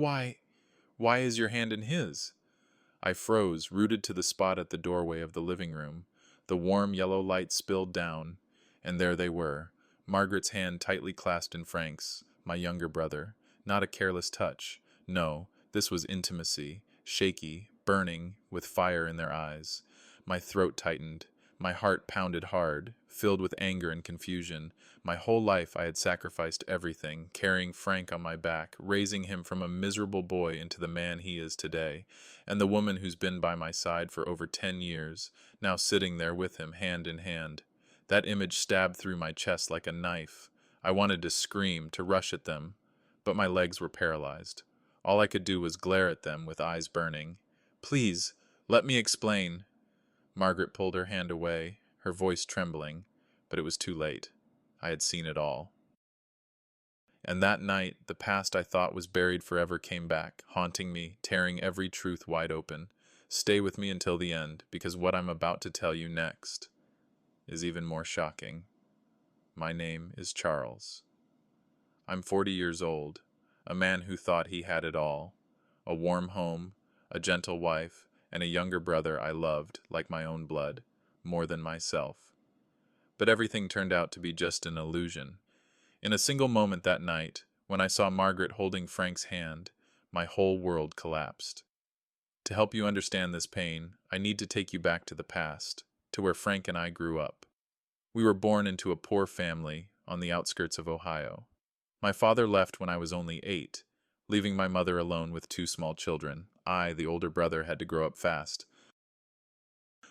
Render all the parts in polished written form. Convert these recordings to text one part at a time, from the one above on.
Why, why is your hand in his? I froze, rooted to the spot at the doorway of the living room. The warm yellow light spilled down, and there they were, Margaret's hand tightly clasped in Frank's, my younger brother. Not a careless touch. No, this was intimacy, shaky, burning, with fire in their eyes. My throat tightened. My heart pounded hard, filled with anger and confusion. My whole life I had sacrificed everything, carrying Frank on my back, raising him from a miserable boy into the man he is today, and the woman who's been by my side for over 10 years, now sitting there with him, hand in hand. That image stabbed through my chest like a knife. I wanted to scream, to rush at them, but my legs were paralyzed. All I could do was glare at them with eyes burning. Please, let me explain. Margaret pulled her hand away, her voice trembling, but it was too late. I had seen it all. And that night, the past I thought was buried forever came back, haunting me, tearing every truth wide open. Stay with me until the end, because what I'm about to tell you next is even more shocking. My name is Charles. I'm 40 years old, a man who thought he had it all. A warm home, a gentle wife, and a younger brother I loved like my own blood, more than myself. But everything turned out to be just an illusion. In a single moment that night, when I saw Margaret holding Frank's hand, my whole world collapsed. To help you understand this pain, I need to take you back to the past, to where Frank and I grew up. We were born into a poor family on the outskirts of Ohio. My father left when I was only 8, leaving my mother alone with 2 small children. I, the older brother, had to grow up fast.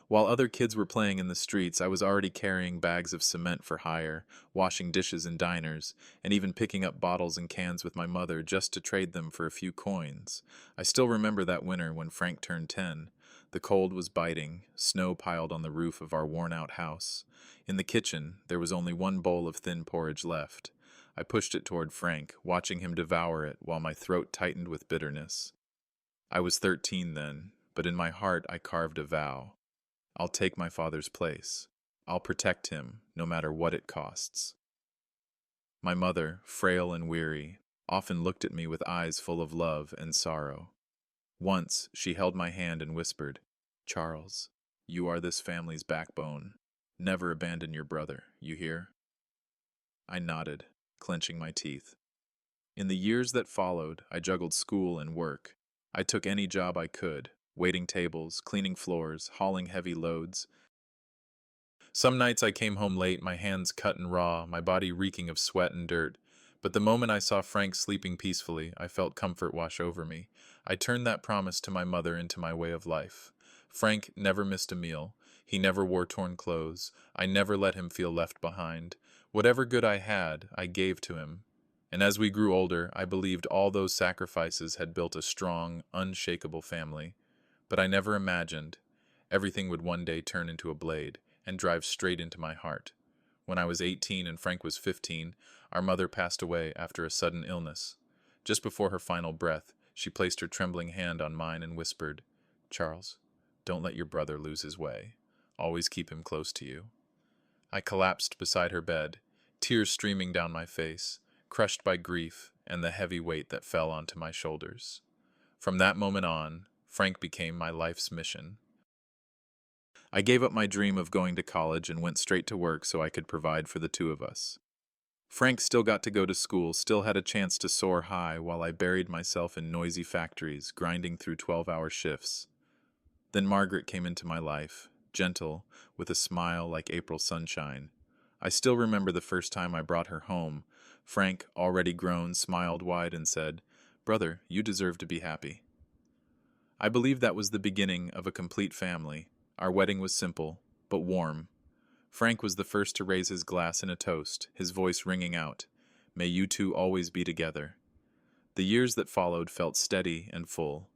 While other kids were playing in the streets, I was already carrying bags of cement for hire, washing dishes in diners, and even picking up bottles and cans with my mother just to trade them for a few coins. I still remember that winter when Frank turned 10. The cold was biting, snow piled on the roof of our worn-out house. In the kitchen, there was only one bowl of thin porridge left. I pushed it toward Frank, watching him devour it while my throat tightened with bitterness. I was 13 then, but in my heart I carved a vow. I'll take my father's place. I'll protect him, no matter what it costs. My mother, frail and weary, often looked at me with eyes full of love and sorrow. Once, she held my hand and whispered, "Charles, you are this family's backbone. Never abandon your brother, you hear?" I nodded, clenching my teeth. In the years that followed, I juggled school and work. I took any job I could, waiting tables, cleaning floors, hauling heavy loads. Some nights I came home late, my hands cut and raw, my body reeking of sweat and dirt. But the moment I saw Frank sleeping peacefully, I felt comfort wash over me. I turned that promise to my mother into my way of life. Frank never missed a meal. He never wore torn clothes. I never let him feel left behind. Whatever good I had, I gave to him. And as we grew older, I believed all those sacrifices had built a strong, unshakable family. But I never imagined everything would one day turn into a blade and drive straight into my heart. When I was 18 and Frank was 15, our mother passed away after a sudden illness. Just before her final breath, she placed her trembling hand on mine and whispered, "Charles, don't let your brother lose his way. Always keep him close to you." I collapsed beside her bed, tears streaming down my face, crushed by grief and the heavy weight that fell onto my shoulders. From that moment on, Frank became my life's mission. I gave up my dream of going to college and went straight to work so I could provide for the 2 of us. Frank still got to go to school, still had a chance to soar high while I buried myself in noisy factories, grinding through 12-hour shifts. Then Margaret came into my life, gentle, with a smile like April sunshine. I still remember the first time I brought her home. Frank, already grown, smiled wide and said, "Brother, you deserve to be happy." I believe that was the beginning of a complete family. Our wedding was simple, but warm. Frank was the first to raise his glass in a toast, his voice ringing out, "May you two always be together." The years that followed felt steady and full.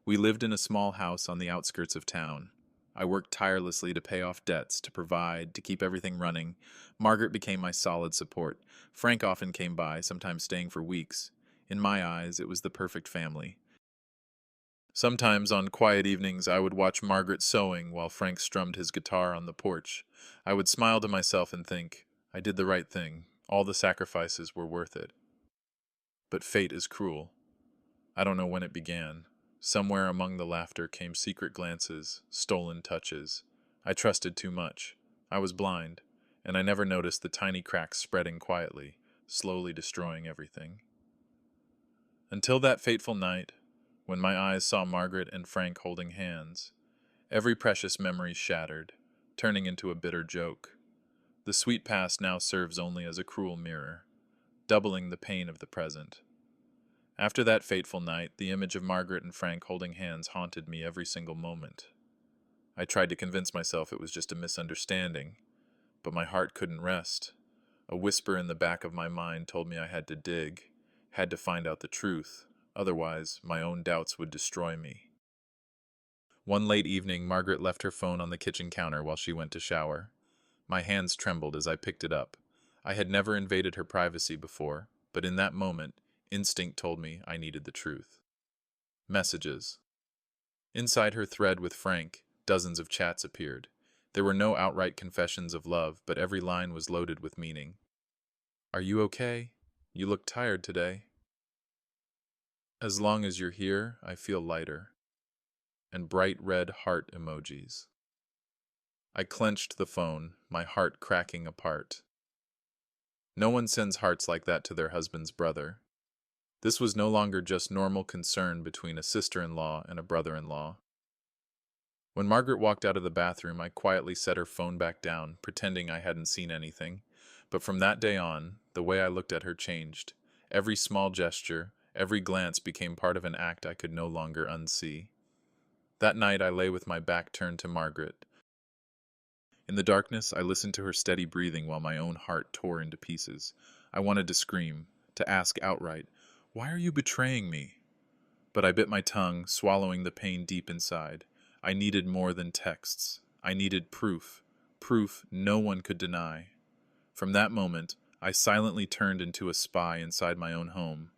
We lived in a small house on the outskirts of town. I worked tirelessly to pay off debts, to provide, to keep everything running. Margaret became my solid support. Frank often came by, sometimes staying for weeks. In my eyes, it was the perfect family. Sometimes on quiet evenings I would watch Margaret sewing while Frank strummed his guitar on the porch. I would smile to myself and think, I did the right thing. All the sacrifices were worth it. But fate is cruel. I don't know when it began. Somewhere among the laughter came secret glances, stolen touches. I trusted too much. I was blind, and I never noticed the tiny cracks spreading quietly, slowly destroying everything. Until that fateful night, when my eyes saw Margaret and Frank holding hands, every precious memory shattered, turning into a bitter joke. The sweet past now serves only as a cruel mirror, doubling the pain of the present. After that fateful night, the image of Margaret and Frank holding hands haunted me every single moment. I tried to convince myself it was just a misunderstanding, but my heart couldn't rest. A whisper in the back of my mind told me I had to dig, had to find out the truth, otherwise my own doubts would destroy me. One late evening, Margaret left her phone on the kitchen counter while she went to shower. My hands trembled as I picked it up. I had never invaded her privacy before, but in that moment, instinct told me I needed the truth. Messages. Inside her thread with Frank, dozens of chats appeared. There were no outright confessions of love, but every line was loaded with meaning. Are you okay? You look tired today. As long as you're here, I feel lighter. And bright red heart emojis. I clenched the phone, my heart cracking apart. No one sends hearts like that to their husband's brother. This was no longer just normal concern between a sister-in-law and a brother-in-law. When Margaret walked out of the bathroom, I quietly set her phone back down, pretending I hadn't seen anything. But from that day on, the way I looked at her changed. Every small gesture, every glance became part of an act I could no longer unsee. That night I lay with my back turned to Margaret. In the darkness, I listened to her steady breathing while my own heart tore into pieces. I wanted to scream, to ask outright, "Why are you betraying me?" But I bit my tongue, swallowing the pain deep inside. I needed more than texts. I needed proof. Proof no one could deny. From that moment, I silently turned into a spy inside my own home.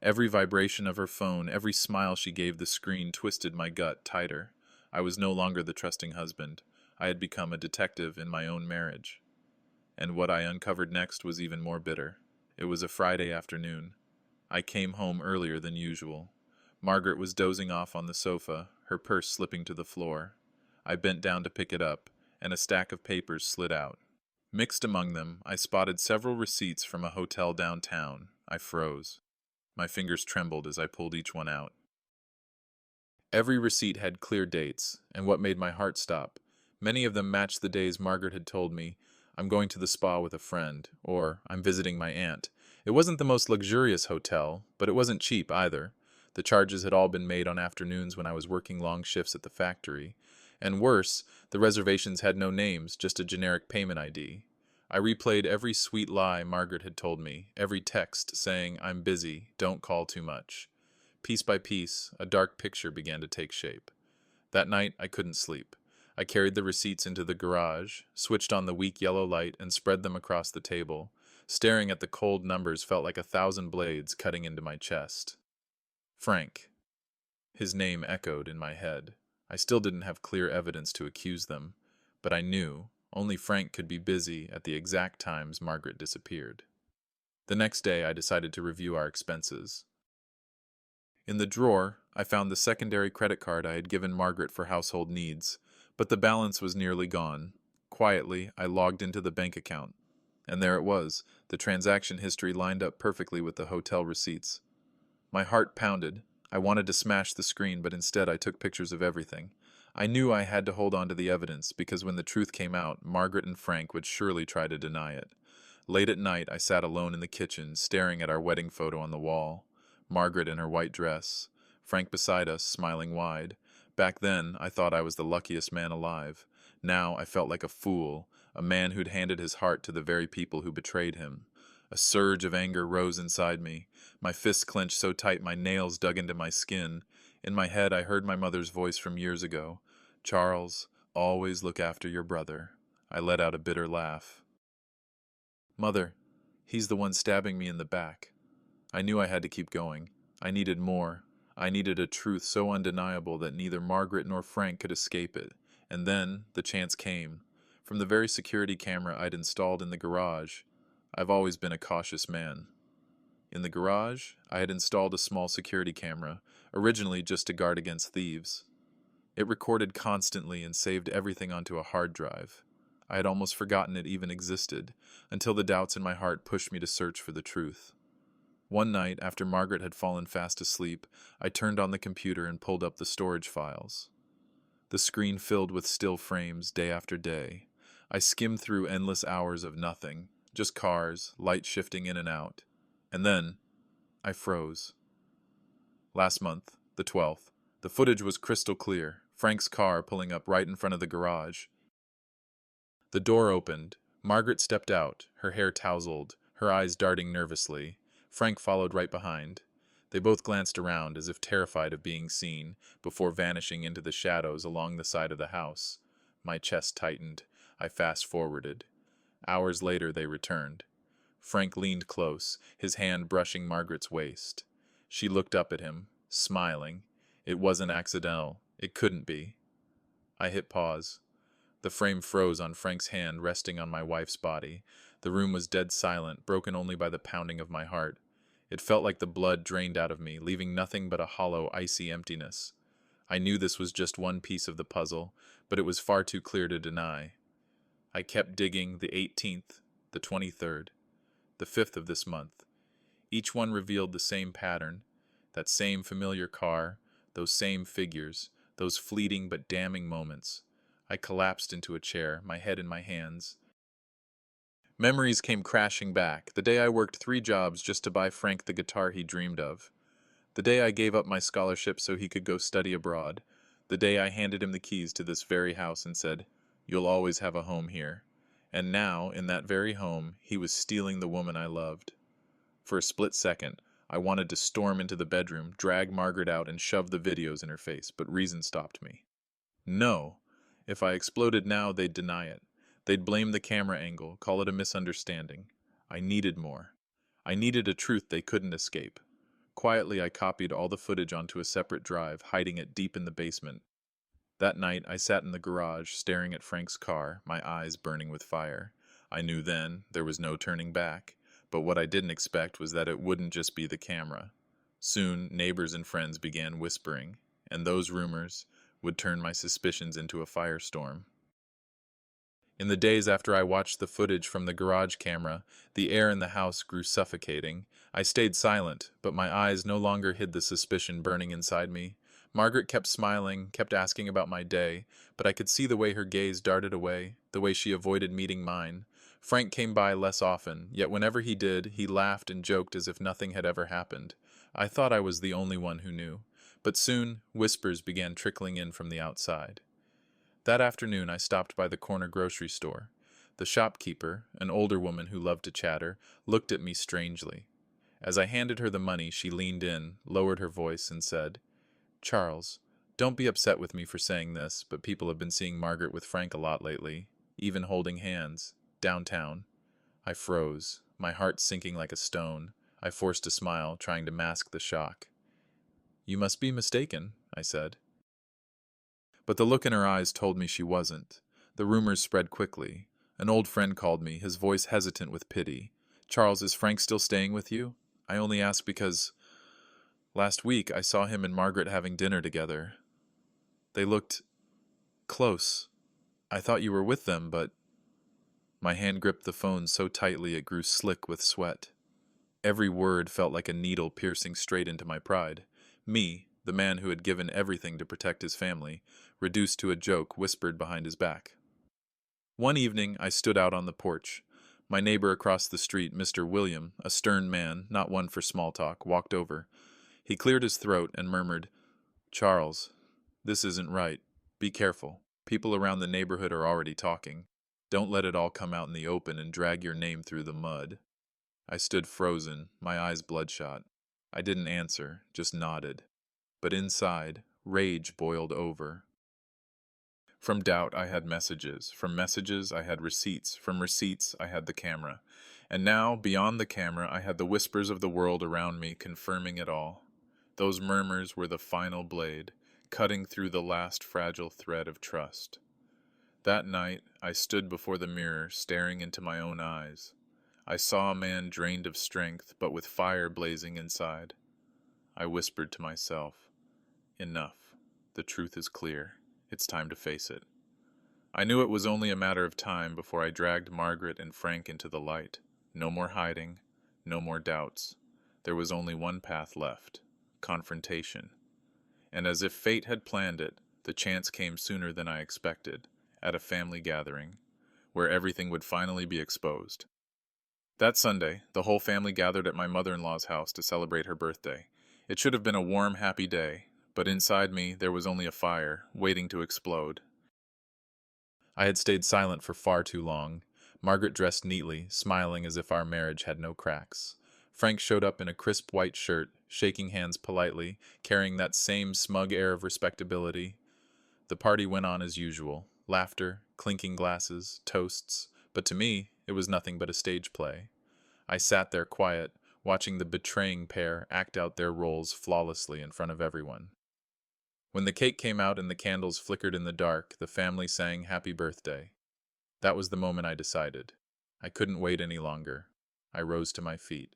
Every vibration of her phone, every smile she gave the screen twisted my gut tighter. I was no longer the trusting husband. I had become a detective in my own marriage. And what I uncovered next was even more bitter. It was a Friday afternoon. I came home earlier than usual. Margaret was dozing off on the sofa, her purse slipping to the floor. I bent down to pick it up, and a stack of papers slid out. Mixed among them, I spotted several receipts from a hotel downtown. I froze. My fingers trembled as I pulled each one out. Every receipt had clear dates, and what made my heart stop, many of them matched the days Margaret had told me, "I'm going to the spa with a friend," or "I'm visiting my aunt." It wasn't the most luxurious hotel, but it wasn't cheap either. The charges had all been made on afternoons when I was working long shifts at the factory. And worse, the reservations had no names, just a generic payment ID. I replayed every sweet lie Margaret had told me, every text saying, "I'm busy, don't call too much." Piece by piece, a dark picture began to take shape. That night, I couldn't sleep. I carried the receipts into the garage, switched on the weak yellow light, and spread them across the table. Staring at the cold numbers felt like 1,000 blades cutting into my chest. Frank. His name echoed in my head. I still didn't have clear evidence to accuse them, but I knew only Frank could be busy at the exact times Margaret disappeared. The next day, I decided to review our expenses. In the drawer, I found the secondary credit card I had given Margaret for household needs, but the balance was nearly gone. Quietly, I logged into the bank account, and there it was, the transaction history lined up perfectly with the hotel receipts. My heart pounded. I wanted to smash the screen, but instead I took pictures of everything. I knew I had to hold on to the evidence, because when the truth came out, Margaret and Frank would surely try to deny it. Late at night, I sat alone in the kitchen, staring at our wedding photo on the wall. Margaret in her white dress, Frank beside us, smiling wide. Back then, I thought I was the luckiest man alive. Now, I felt like a fool, a man who'd handed his heart to the very people who betrayed him. A surge of anger rose inside me. My fists clenched so tight my nails dug into my skin. In my head, I heard my mother's voice from years ago. "Charles, always look after your brother." I let out a bitter laugh. "Mother, he's the one stabbing me in the back." I knew I had to keep going. I needed more. I needed a truth so undeniable that neither Margaret nor Frank could escape it. And then, the chance came. From the very security camera I'd installed in the garage, I've always been a cautious man. In the garage, I had installed a small security camera, originally just to guard against thieves. It recorded constantly and saved everything onto a hard drive. I had almost forgotten it even existed, until the doubts in my heart pushed me to search for the truth. One night, after Margaret had fallen fast asleep, I turned on the computer and pulled up the storage files. The screen filled with still frames day after day. I skimmed through endless hours of nothing, just cars, light shifting in and out. And then, I froze. Last month, the 12th, the footage was crystal clear. Frank's car pulling up right in front of the garage. The door opened. Margaret stepped out, her hair tousled, her eyes darting nervously. Frank followed right behind. They both glanced around as if terrified of being seen, before vanishing into the shadows along the side of the house. My chest tightened. I fast-forwarded. Hours later they returned. Frank leaned close, his hand brushing Margaret's waist. She looked up at him, smiling. It wasn't accidental. It couldn't be. I hit pause. The frame froze on Frank's hand resting on my wife's body. The room was dead silent, broken only by the pounding of my heart. It felt like the blood drained out of me, leaving nothing but a hollow, icy emptiness. I knew this was just one piece of the puzzle, but it was far too clear to deny. I kept digging. The 18th, the 23rd, the 5th of this month. Each one revealed the same pattern, that same familiar car, those same figures, those fleeting but damning moments. I collapsed into a chair, my head in my hands. Memories came crashing back. The day I worked 3 jobs just to buy Frank the guitar he dreamed of. The day I gave up my scholarship so he could go study abroad. The day I handed him the keys to this very house and said, "You'll always have a home here." And now, in that very home, he was stealing the woman I loved. For a split second, I wanted to storm into the bedroom, drag Margaret out, and shove the videos in her face, but reason stopped me. No! If I exploded now, they'd deny it. They'd blame the camera angle, call it a misunderstanding. I needed more. I needed a truth they couldn't escape. Quietly, I copied all the footage onto a separate drive, hiding it deep in the basement. That night, I sat in the garage, staring at Frank's car, my eyes burning with fire. I knew then there was no turning back, but what I didn't expect was that it wouldn't just be the camera. Soon, neighbors and friends began whispering, and those rumors would turn my suspicions into a firestorm. In the days after I watched the footage from the garage camera, the air in the house grew suffocating. I stayed silent, but my eyes no longer hid the suspicion burning inside me. Margaret kept smiling, kept asking about my day, but I could see the way her gaze darted away, the way she avoided meeting mine. Frank came by less often, yet whenever he did, he laughed and joked as if nothing had ever happened. I thought I was the only one who knew, but soon whispers began trickling in from the outside. That afternoon I stopped by the corner grocery store. The shopkeeper, an older woman who loved to chatter, looked at me strangely. As I handed her the money, she leaned in, lowered her voice, and said, "Charles, don't be upset with me for saying this, but people have been seeing Margaret with Frank a lot lately, even holding hands, downtown." I froze, my heart sinking like a stone. I forced a smile, trying to mask the shock. "You must be mistaken," I said. But the look in her eyes told me she wasn't. The rumors spread quickly. An old friend called me, his voice hesitant with pity. "Charles, is Frank still staying with you? I only ask because last week I saw him and Margaret having dinner together. They looked close. I thought you were with them, but..." My hand gripped the phone so tightly it grew slick with sweat. Every word felt like a needle piercing straight into my pride. Me, the man who had given everything to protect his family, reduced to a joke whispered behind his back. One evening, I stood out on the porch. My neighbor across the street, Mr. William, a stern man, not one for small talk, walked over. He cleared his throat and murmured, "Charles, this isn't right. Be careful. People around the neighborhood are already talking. Don't let it all come out in the open and drag your name through the mud." I stood frozen, my eyes bloodshot. I didn't answer, just nodded. But inside, rage boiled over. From doubt I had messages, from messages I had receipts, from receipts I had the camera. And now, beyond the camera, I had the whispers of the world around me confirming it all. Those murmurs were the final blade, cutting through the last fragile thread of trust. That night, I stood before the mirror, staring into my own eyes. I saw a man drained of strength, but with fire blazing inside. I whispered to myself, enough. The truth is clear. It's time to face it. I knew it was only a matter of time before I dragged Margaret and Frank into the light. No more hiding, no more doubts. There was only one path left: confrontation. And as if fate had planned it, the chance came sooner than I expected, at a family gathering, where everything would finally be exposed. That Sunday, the whole family gathered at my mother-in-law's house to celebrate her birthday. It should have been a warm, happy day, but inside me there was only a fire, waiting to explode. I had stayed silent for far too long. Margaret dressed neatly, smiling as if our marriage had no cracks. Frank showed up in a crisp white shirt, shaking hands politely, carrying that same smug air of respectability. The party went on as usual. Laughter, clinking glasses, toasts, but to me, it was nothing but a stage play. I sat there quiet, watching the betraying pair act out their roles flawlessly in front of everyone. When the cake came out and the candles flickered in the dark, the family sang Happy Birthday. That was the moment I decided. I couldn't wait any longer. I rose to my feet.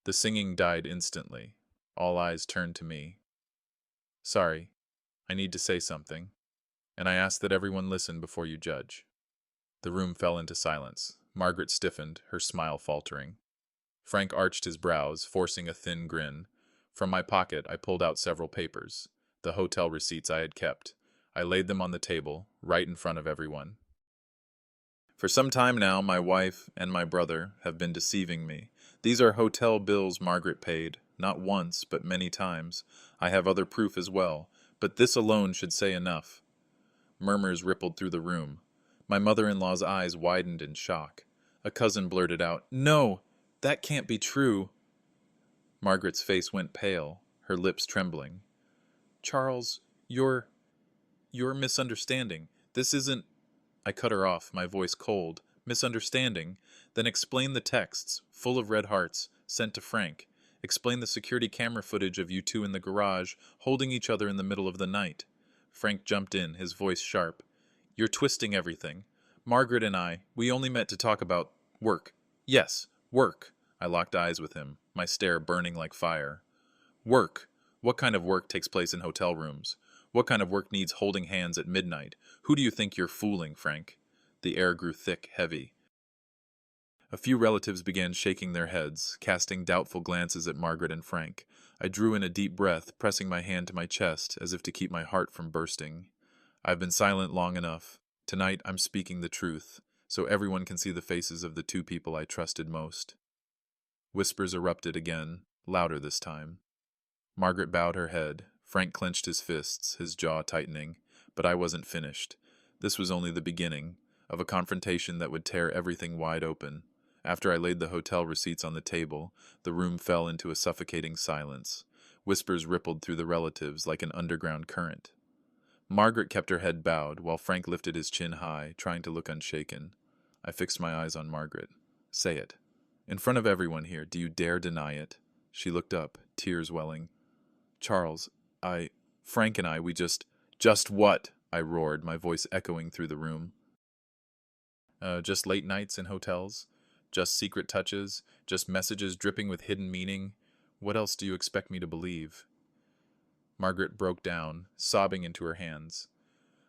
The singing died instantly. All eyes turned to me. Sorry, I need to say something, and I ask that everyone listen before you judge. The room fell into silence. Margaret stiffened, her smile faltering. Frank arched his brows, forcing a thin grin. From my pocket, I pulled out several papers, the hotel receipts I had kept. I laid them on the table, right in front of everyone. For some time now, my wife and my brother have been deceiving me. These are hotel bills Margaret paid, not once, but many times. I have other proof as well, but this alone should say enough. Murmurs rippled through the room. My mother-in-law's eyes widened in shock. A cousin blurted out, "No, that can't be true." Margaret's face went pale, her lips trembling. "Charles, you're misunderstanding. This isn't—" I cut her off, my voice cold. "Misunderstanding? Then explain the texts, full of red hearts, sent to Frank. Explain the security camera footage of you two in the garage, holding each other in the middle of the night." Frank jumped in, his voice sharp. "You're twisting everything. Margaret and we only met to talk about work. Yes, work." I locked eyes with him, my stare burning like fire. "Work. What kind of work takes place in hotel rooms? What kind of work needs holding hands at midnight? Who do you think you're fooling, Frank?" The air grew thick, heavy. A few relatives began shaking their heads, casting doubtful glances at Margaret and Frank. I drew in a deep breath, pressing my hand to my chest, as if to keep my heart from bursting. I've been silent long enough. Tonight I'm speaking the truth, so everyone can see the faces of the two people I trusted most. Whispers erupted again, louder this time. Margaret bowed her head. Frank clenched his fists, his jaw tightening. But I wasn't finished. This was only the beginning of a confrontation that would tear everything wide open. After I laid the hotel receipts on the table, the room fell into a suffocating silence. Whispers rippled through the relatives like an underground current. Margaret kept her head bowed, while Frank lifted his chin high, trying to look unshaken. I fixed my eyes on Margaret. "Say it. In front of everyone here, do you dare deny it?" She looked up, tears welling. "Charles, Frank and we just—" "Just what?" I roared, my voice echoing through the room. Just late nights in hotels? Just secret touches? Just messages dripping with hidden meaning? What else do you expect me to believe?" Margaret broke down, sobbing into her hands.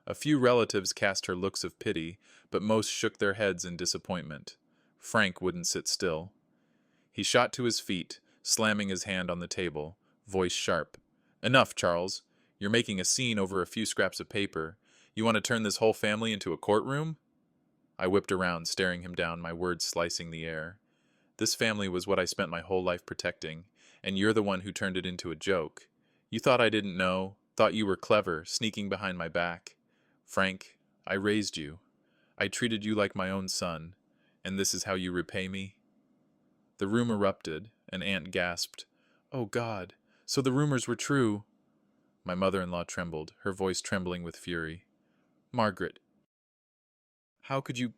A few relatives cast her looks of pity, but most shook their heads in disappointment. Frank wouldn't sit still. He shot to his feet, slamming his hand on the table, voice sharp. "Enough, Charles. You're making a scene over a few scraps of paper. You want to turn this whole family into a courtroom?" I whipped around, staring him down, my words slicing the air. "This family was what I spent my whole life protecting, and you're the one who turned it into a joke. You thought I didn't know, thought you were clever, sneaking behind my back. Frank, I raised you. I treated you like my own son, and this is how you repay me?" The room erupted. An aunt gasped, "Oh God, so the rumors were true." My mother-in-law trembled, her voice trembling with fury. "Margaret, how could you,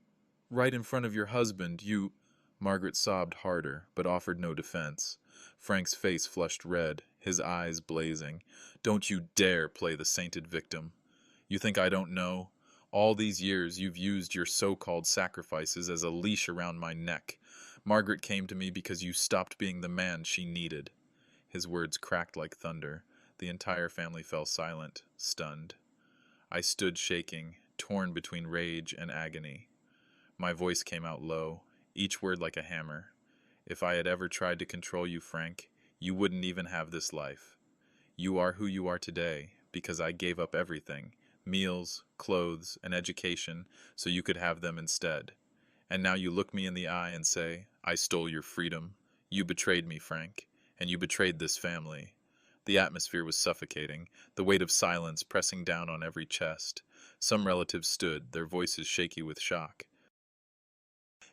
right in front of your husband, you—" Margaret sobbed harder, but offered no defense. Frank's face flushed red, his eyes blazing. "Don't you dare play the sainted victim. You think I don't know? All these years you've used your so-called sacrifices as a leash around my neck. Margaret came to me because you stopped being the man she needed. His words cracked like thunder. The entire family fell silent, stunned. I stood shaking, torn between rage and agony. My voice came out low, each word like a hammer. If I had ever tried to control you, Frank, you wouldn't even have this life. You are who you are today because I gave up everything, meals, clothes, and education, so you could have them instead. And now you look me in the eye and say, I stole your freedom. You betrayed me, Frank, and you betrayed this family. The atmosphere was suffocating, the weight of silence pressing down on every chest. Some relatives stood, their voices shaky with shock.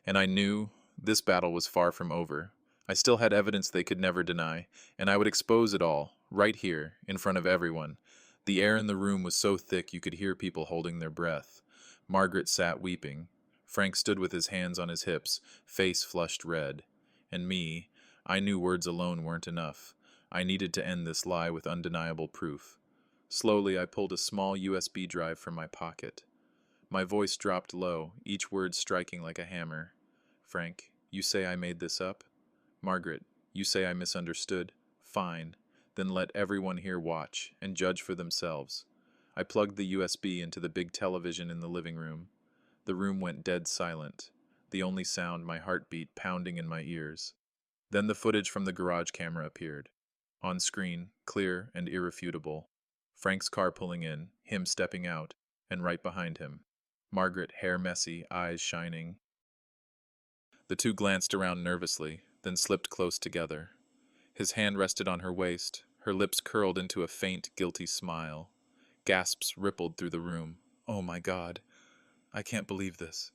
And I knew this battle was far from over. I still had evidence they could never deny, and I would expose it all, right here, in front of everyone. The air in the room was so thick you could hear people holding their breath. Margaret sat weeping. Frank stood with his hands on his hips, face flushed red. And me, I knew words alone weren't enough. I needed to end this lie with undeniable proof. Slowly, I pulled a small USB drive from my pocket. My voice dropped low, each word striking like a hammer. Frank, you say I made this up? Margaret, you say I misunderstood? Fine. Then let everyone here watch and judge for themselves. I plugged the USB into the big television in the living room. The room went dead silent, the only sound my heartbeat pounding in my ears. Then the footage from the garage camera appeared. On screen, clear and irrefutable. Frank's car pulling in, him stepping out, and right behind him, Margaret, hair messy, eyes shining. The two glanced around nervously, then slipped close together. His hand rested on her waist, her lips curled into a faint, guilty smile. Gasps rippled through the room. Oh my God, I can't believe this,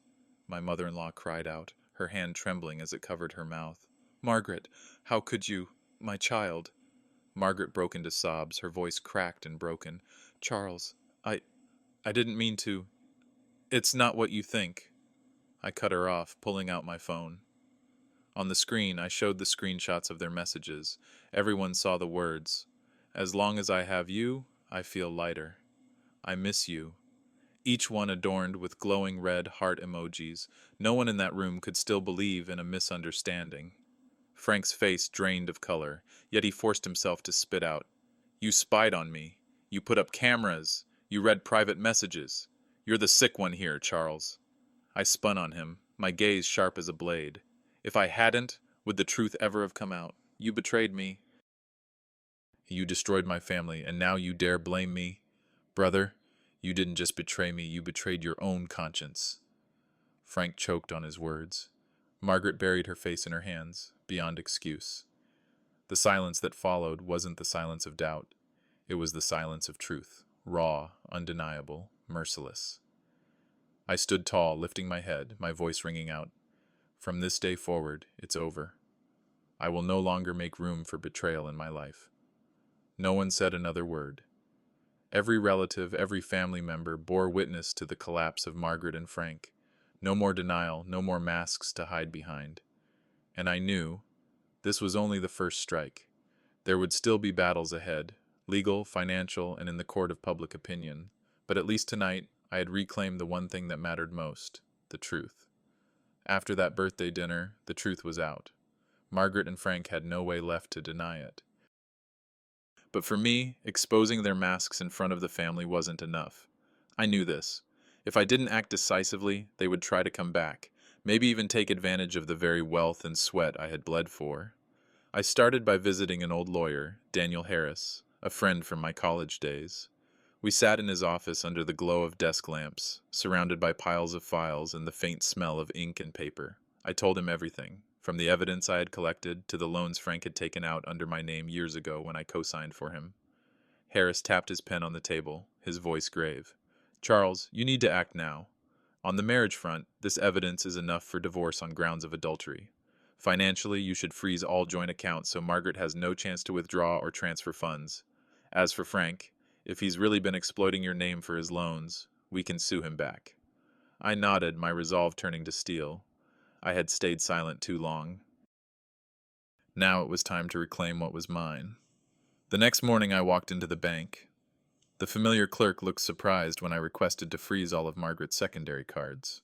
my mother-in-law cried out, her hand trembling as it covered her mouth. Margaret, how could you, my child? Margaret broke into sobs, her voice cracked and broken. Charles, I didn't mean to. It's not what you think. I cut her off, pulling out my phone. On the screen, I showed the screenshots of their messages. Everyone saw the words. As long as I have you, I feel lighter. I miss you. Each one adorned with glowing red heart emojis. No one in that room could still believe in a misunderstanding. Frank's face drained of color, yet he forced himself to spit out. You spied on me. You put up cameras. You read private messages. You're the sick one here, Charles. I spun on him, my gaze sharp as a blade. If I hadn't, would the truth ever have come out? You betrayed me. You destroyed my family, and now you dare blame me? Brother, you didn't just betray me, you betrayed your own conscience. Frank choked on his words. Margaret buried her face in her hands, beyond excuse. The silence that followed wasn't the silence of doubt. It was the silence of truth, raw, undeniable, merciless. I stood tall, lifting my head, my voice ringing out. From this day forward, it's over. I will no longer make room for betrayal in my life. No one said another word. Every relative, every family member bore witness to the collapse of Margaret and Frank. No more denial, no more masks to hide behind. And I knew this was only the first strike. There would still be battles ahead, legal, financial, and in the court of public opinion. But at least tonight, I had reclaimed the one thing that mattered most, the truth. After that birthday dinner, the truth was out. Margaret and Frank had no way left to deny it. But for me, exposing their masks in front of the family wasn't enough. I knew this. If I didn't act decisively, they would try to come back, maybe even take advantage of the very wealth and sweat I had bled for. I started by visiting an old lawyer, Daniel Harris, a friend from my college days. We sat in his office under the glow of desk lamps, surrounded by piles of files and the faint smell of ink and paper. I told him everything, from the evidence I had collected to the loans Frank had taken out under my name years ago when I co-signed for him. Harris tapped his pen on the table, his voice grave. Charles, you need to act now. On the marriage front, this evidence is enough for divorce on grounds of adultery. Financially, you should freeze all joint accounts so Margaret has no chance to withdraw or transfer funds. As for Frank, if he's really been exploiting your name for his loans, we can sue him back. I nodded, my resolve turning to steel. I had stayed silent too long. Now it was time to reclaim what was mine. The next morning I walked into the bank. The familiar clerk looked surprised when I requested to freeze all of Margaret's secondary cards.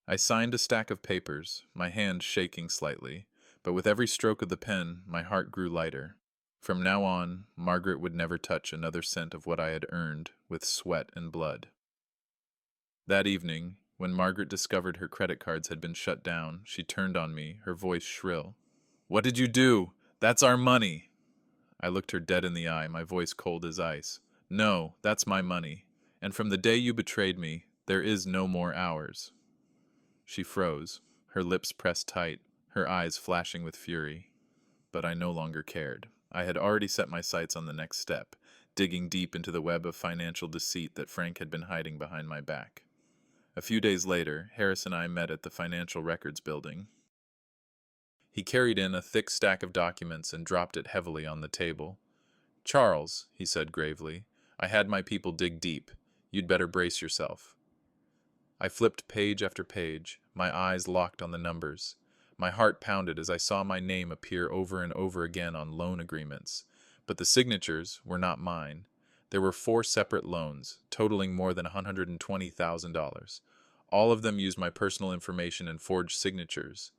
I signed a stack of papers, my hand shaking slightly, but with every stroke of the pen, my heart grew lighter. From now on, Margaret would never touch another cent of what I had earned with sweat and blood. That evening, when Margaret discovered her credit cards had been shut down, she turned on me, her voice shrill. "What did you do? That's our money!" I looked her dead in the eye, my voice cold as ice. "No, that's my money. And from the day you betrayed me, there is no more ours." She froze, her lips pressed tight, her eyes flashing with fury. But I no longer cared. I had already set my sights on the next step, digging deep into the web of financial deceit that Frank had been hiding behind my back. A few days later, Harris and I met at the Financial Records Building. He carried in a thick stack of documents and dropped it heavily on the table. "Charles," he said gravely, "I had my people dig deep. You'd better brace yourself." I flipped page after page, my eyes locked on the numbers. My heart pounded as I saw my name appear over and over again on loan agreements. But the signatures were not mine. There were 4 separate loans, totaling more than $120,000. All of them used my personal information and forged signatures.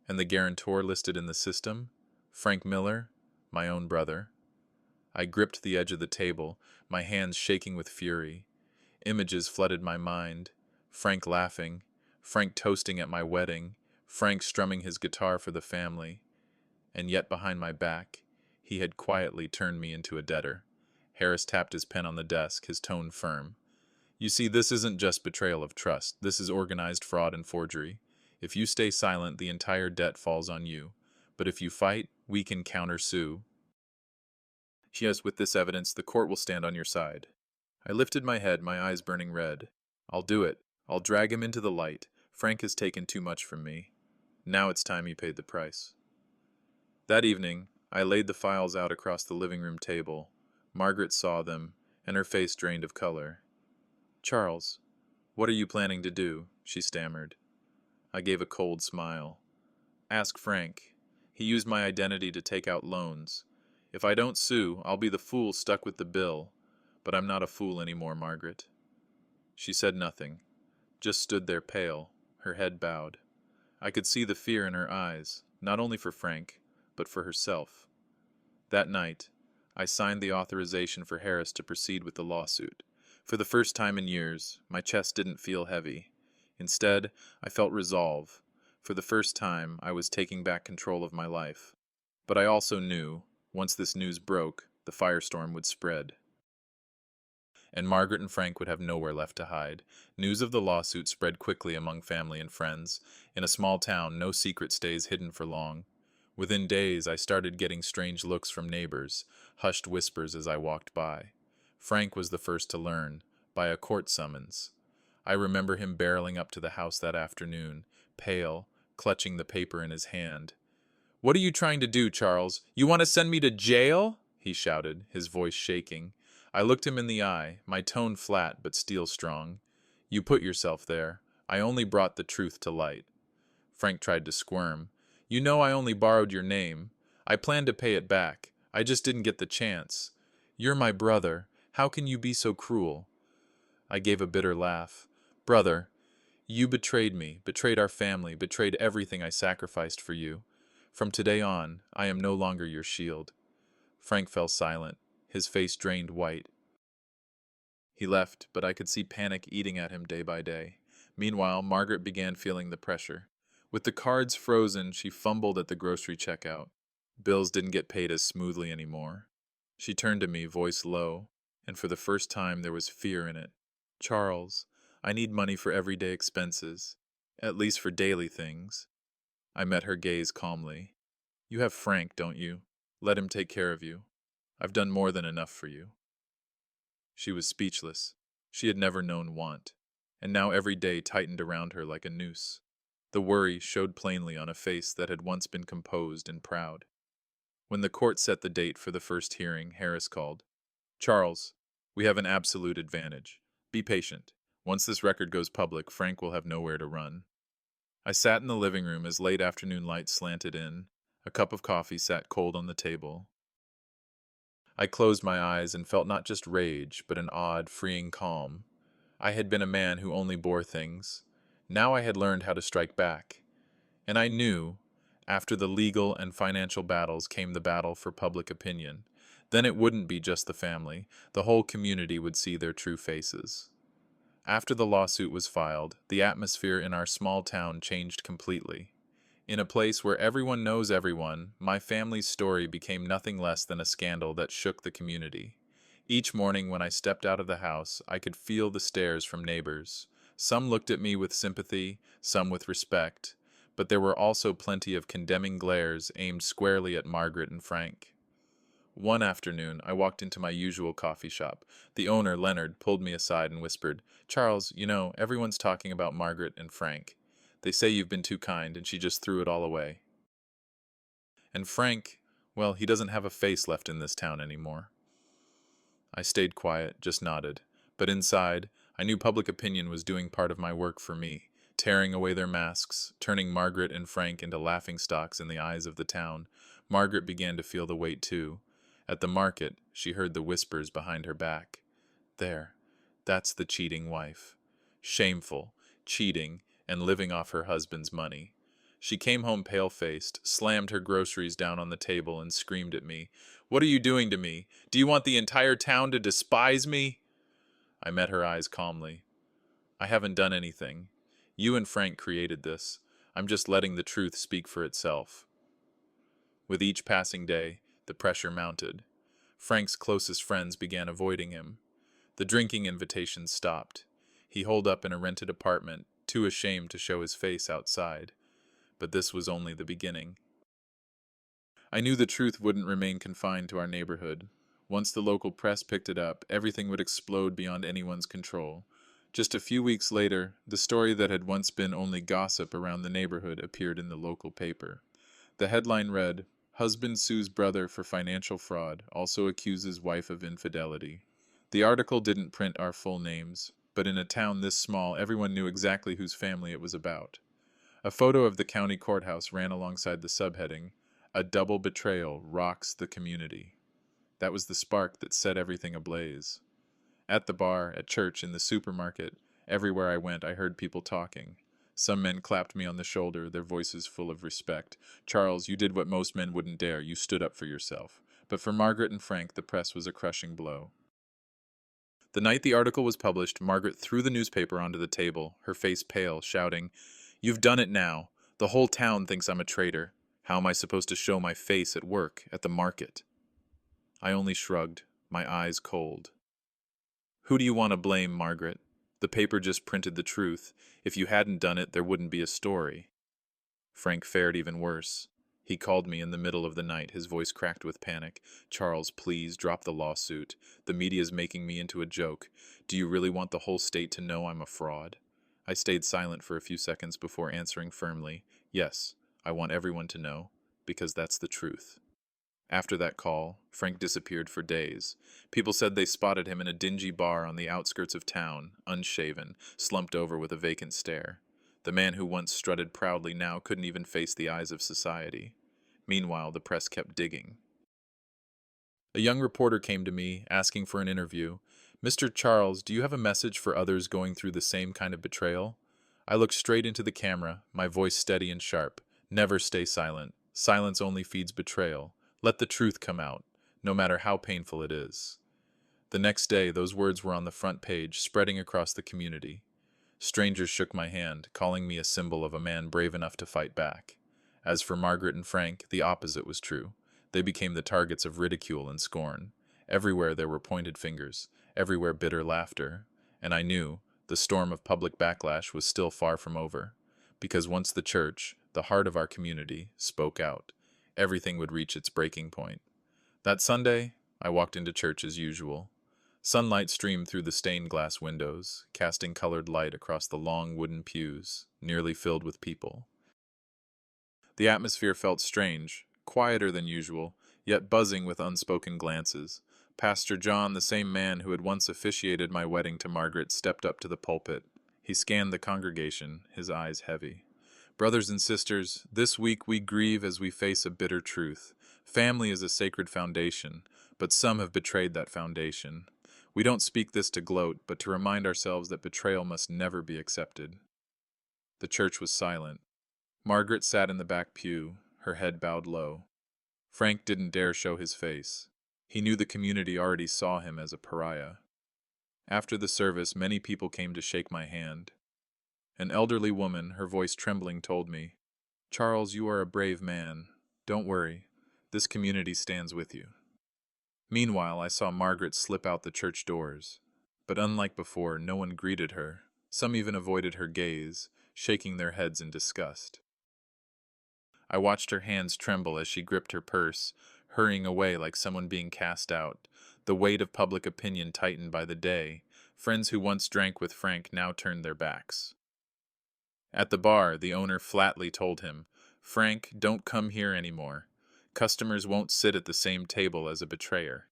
And the guarantor listed in the system? Frank Miller, my own brother. I gripped the edge of the table, my hands shaking with fury. Images flooded my mind. Frank laughing, Frank toasting at my wedding, Frank strumming his guitar for the family. And yet behind my back, he had quietly turned me into a debtor. Harris tapped his pen on the desk, his tone firm. "You see, this isn't just betrayal of trust. This is organized fraud and forgery. If you stay silent, the entire debt falls on you. But if you fight, we can countersue. Yes, with this evidence, the court will stand on your side." I lifted my head, my eyes burning red. "I'll do it. I'll drag him into the light. Frank has taken too much from me. Now it's time he paid the price." That evening, I laid the files out across the living room table. Margaret saw them, and her face drained of color. "Charles, what are you planning to do?" she stammered. I gave a cold smile. "Ask Frank. He used my identity to take out loans. If I don't sue, I'll be the fool stuck with the bill. But I'm not a fool anymore, Margaret." She said nothing, just stood there pale, her head bowed. I could see the fear in her eyes, not only for Frank, but for herself. That night, I signed the authorization for Harris to proceed with the lawsuit. For the first time in years, my chest didn't feel heavy. Instead, I felt resolve. For the first time, I was taking back control of my life. But I also knew, once this news broke, the firestorm would spread. And Margaret and Frank would have nowhere left to hide. News of the lawsuit spread quickly among family and friends. In a small town, no secret stays hidden for long. Within days, I started getting strange looks from neighbors, hushed whispers as I walked by. Frank was the first to learn, by a court summons. I remember him barreling up to the house that afternoon, pale, clutching the paper in his hand. "What are you trying to do, Charles? You want to send me to jail?" he shouted, his voice shaking. I looked him in the eye, my tone flat but steel strong. "You put yourself there. I only brought the truth to light." Frank tried to squirm. "You know I only borrowed your name. I planned to pay it back. I just didn't get the chance. You're my brother. How can you be so cruel?" I gave a bitter laugh. "Brother, you betrayed me, betrayed our family, betrayed everything I sacrificed for you. From today on, I am no longer your shield." Frank fell silent, his face drained white. He left, but I could see panic eating at him day by day. Meanwhile, Margaret began feeling the pressure. With the cards frozen, she fumbled at the grocery checkout. Bills didn't get paid as smoothly anymore. She turned to me, voice low, and for the first time there was fear in it. "Charles, I need money for everyday expenses, at least for daily things." I met her gaze calmly. "You have Frank, don't you? Let him take care of you. I've done more than enough for you." She was speechless. She had never known want, and now every day tightened around her like a noose. The worry showed plainly on a face that had once been composed and proud. When the court set the date for the first hearing, Harris called. "Charles, we have an absolute advantage. Be patient. Once this record goes public, Frank will have nowhere to run." I sat in the living room as late afternoon light slanted in. A cup of coffee sat cold on the table. I closed my eyes and felt not just rage, but an odd, freeing calm. I had been a man who only bore things. Now I had learned how to strike back. And I knew, after the legal and financial battles came the battle for public opinion. Then it wouldn't be just the family, the whole community would see their true faces. After the lawsuit was filed, the atmosphere in our small town changed completely. In a place where everyone knows everyone, my family's story became nothing less than a scandal that shook the community. Each morning when I stepped out of the house, I could feel the stares from neighbors. Some looked at me with sympathy, some with respect, but there were also plenty of condemning glares aimed squarely at Margaret and Frank. One afternoon, I walked into my usual coffee shop. The owner, Leonard, pulled me aside and whispered, "Charles, everyone's talking about Margaret and Frank. They say you've been too kind, and she just threw it all away. And Frank, well, he doesn't have a face left in this town anymore." I stayed quiet, just nodded. But inside, I knew public opinion was doing part of my work for me, tearing away their masks, turning Margaret and Frank into laughingstocks in the eyes of the town. Margaret began to feel the weight too. At the market, she heard the whispers behind her back. "There, that's the cheating wife. Shameful, cheating, and living off her husband's money." She came home pale-faced, slammed her groceries down on the table, and screamed at me, "What are you doing to me? Do you want the entire town to despise me?" I met her eyes calmly. "I haven't done anything. You and Frank created this. I'm just letting the truth speak for itself." With each passing day, the pressure mounted. Frank's closest friends began avoiding him. The drinking invitations stopped. He holed up in a rented apartment, too ashamed to show his face outside. But this was only the beginning. I knew the truth wouldn't remain confined to our neighborhood. Once the local press picked it up, everything would explode beyond anyone's control. Just a few weeks later, the story that had once been only gossip around the neighborhood appeared in the local paper. The headline read, "Husband sues brother for financial fraud, also accuses wife of infidelity." The article didn't print our full names, but in a town this small, everyone knew exactly whose family it was about. A photo of the county courthouse ran alongside the subheading, "A double betrayal rocks the community." That was the spark that set everything ablaze. At the bar, at church, in the supermarket, everywhere I went, I heard people talking. Some men clapped me on the shoulder, their voices full of respect. "Charles, you did what most men wouldn't dare. You stood up for yourself." But for Margaret and Frank, the press was a crushing blow. The night the article was published, Margaret threw the newspaper onto the table, her face pale, shouting, "You've done it now. The whole town thinks I'm a traitor. How am I supposed to show my face at work, at the market?" I only shrugged, my eyes cold. "Who do you want to blame, Margaret? The paper just printed the truth. If you hadn't done it, there wouldn't be a story." Frank fared even worse. He called me in the middle of the night, his voice cracked with panic. "Charles, please, drop the lawsuit. The media's making me into a joke. Do you really want the whole state to know I'm a fraud?" I stayed silent for a few seconds before answering firmly, "Yes, I want everyone to know, because that's the truth." After that call, Frank disappeared for days. People said they spotted him in a dingy bar on the outskirts of town, unshaven, slumped over with a vacant stare. The man who once strutted proudly now couldn't even face the eyes of society. Meanwhile, the press kept digging. A young reporter came to me, asking for an interview. "Mr. Charles, do you have a message for others going through the same kind of betrayal?" I looked straight into the camera, my voice steady and sharp. "Never stay silent. Silence only feeds betrayal. Let the truth come out, no matter how painful it is." The next day, those words were on the front page, spreading across the community. Strangers shook my hand, calling me a symbol of a man brave enough to fight back. As for Margaret and Frank, the opposite was true. They became the targets of ridicule and scorn. Everywhere there were pointed fingers, everywhere bitter laughter. And I knew the storm of public backlash was still far from over. Because once the church, the heart of our community, spoke out, everything would reach its breaking point. That Sunday, I walked into church as usual. Sunlight streamed through the stained glass windows, casting colored light across the long wooden pews, nearly filled with people. The atmosphere felt strange, quieter than usual, yet buzzing with unspoken glances. Pastor John, the same man who had once officiated my wedding to Margaret, stepped up to the pulpit. He scanned the congregation, his eyes heavy. "Brothers and sisters, this week we grieve as we face a bitter truth. Family is a sacred foundation, but some have betrayed that foundation. We don't speak this to gloat, but to remind ourselves that betrayal must never be accepted." The church was silent. Margaret sat in the back pew, her head bowed low. Frank didn't dare show his face. He knew the community already saw him as a pariah. After the service, many people came to shake my hand. An elderly woman, her voice trembling, told me, "Charles, you are a brave man. Don't worry. This community stands with you." Meanwhile, I saw Margaret slip out the church doors. But unlike before, no one greeted her. Some even avoided her gaze, shaking their heads in disgust. I watched her hands tremble as she gripped her purse, hurrying away like someone being cast out. The weight of public opinion tightened by the day. Friends who once drank with Frank now turned their backs. At the bar, the owner flatly told him, "Frank, don't come here anymore. Customers won't sit at the same table as a betrayer."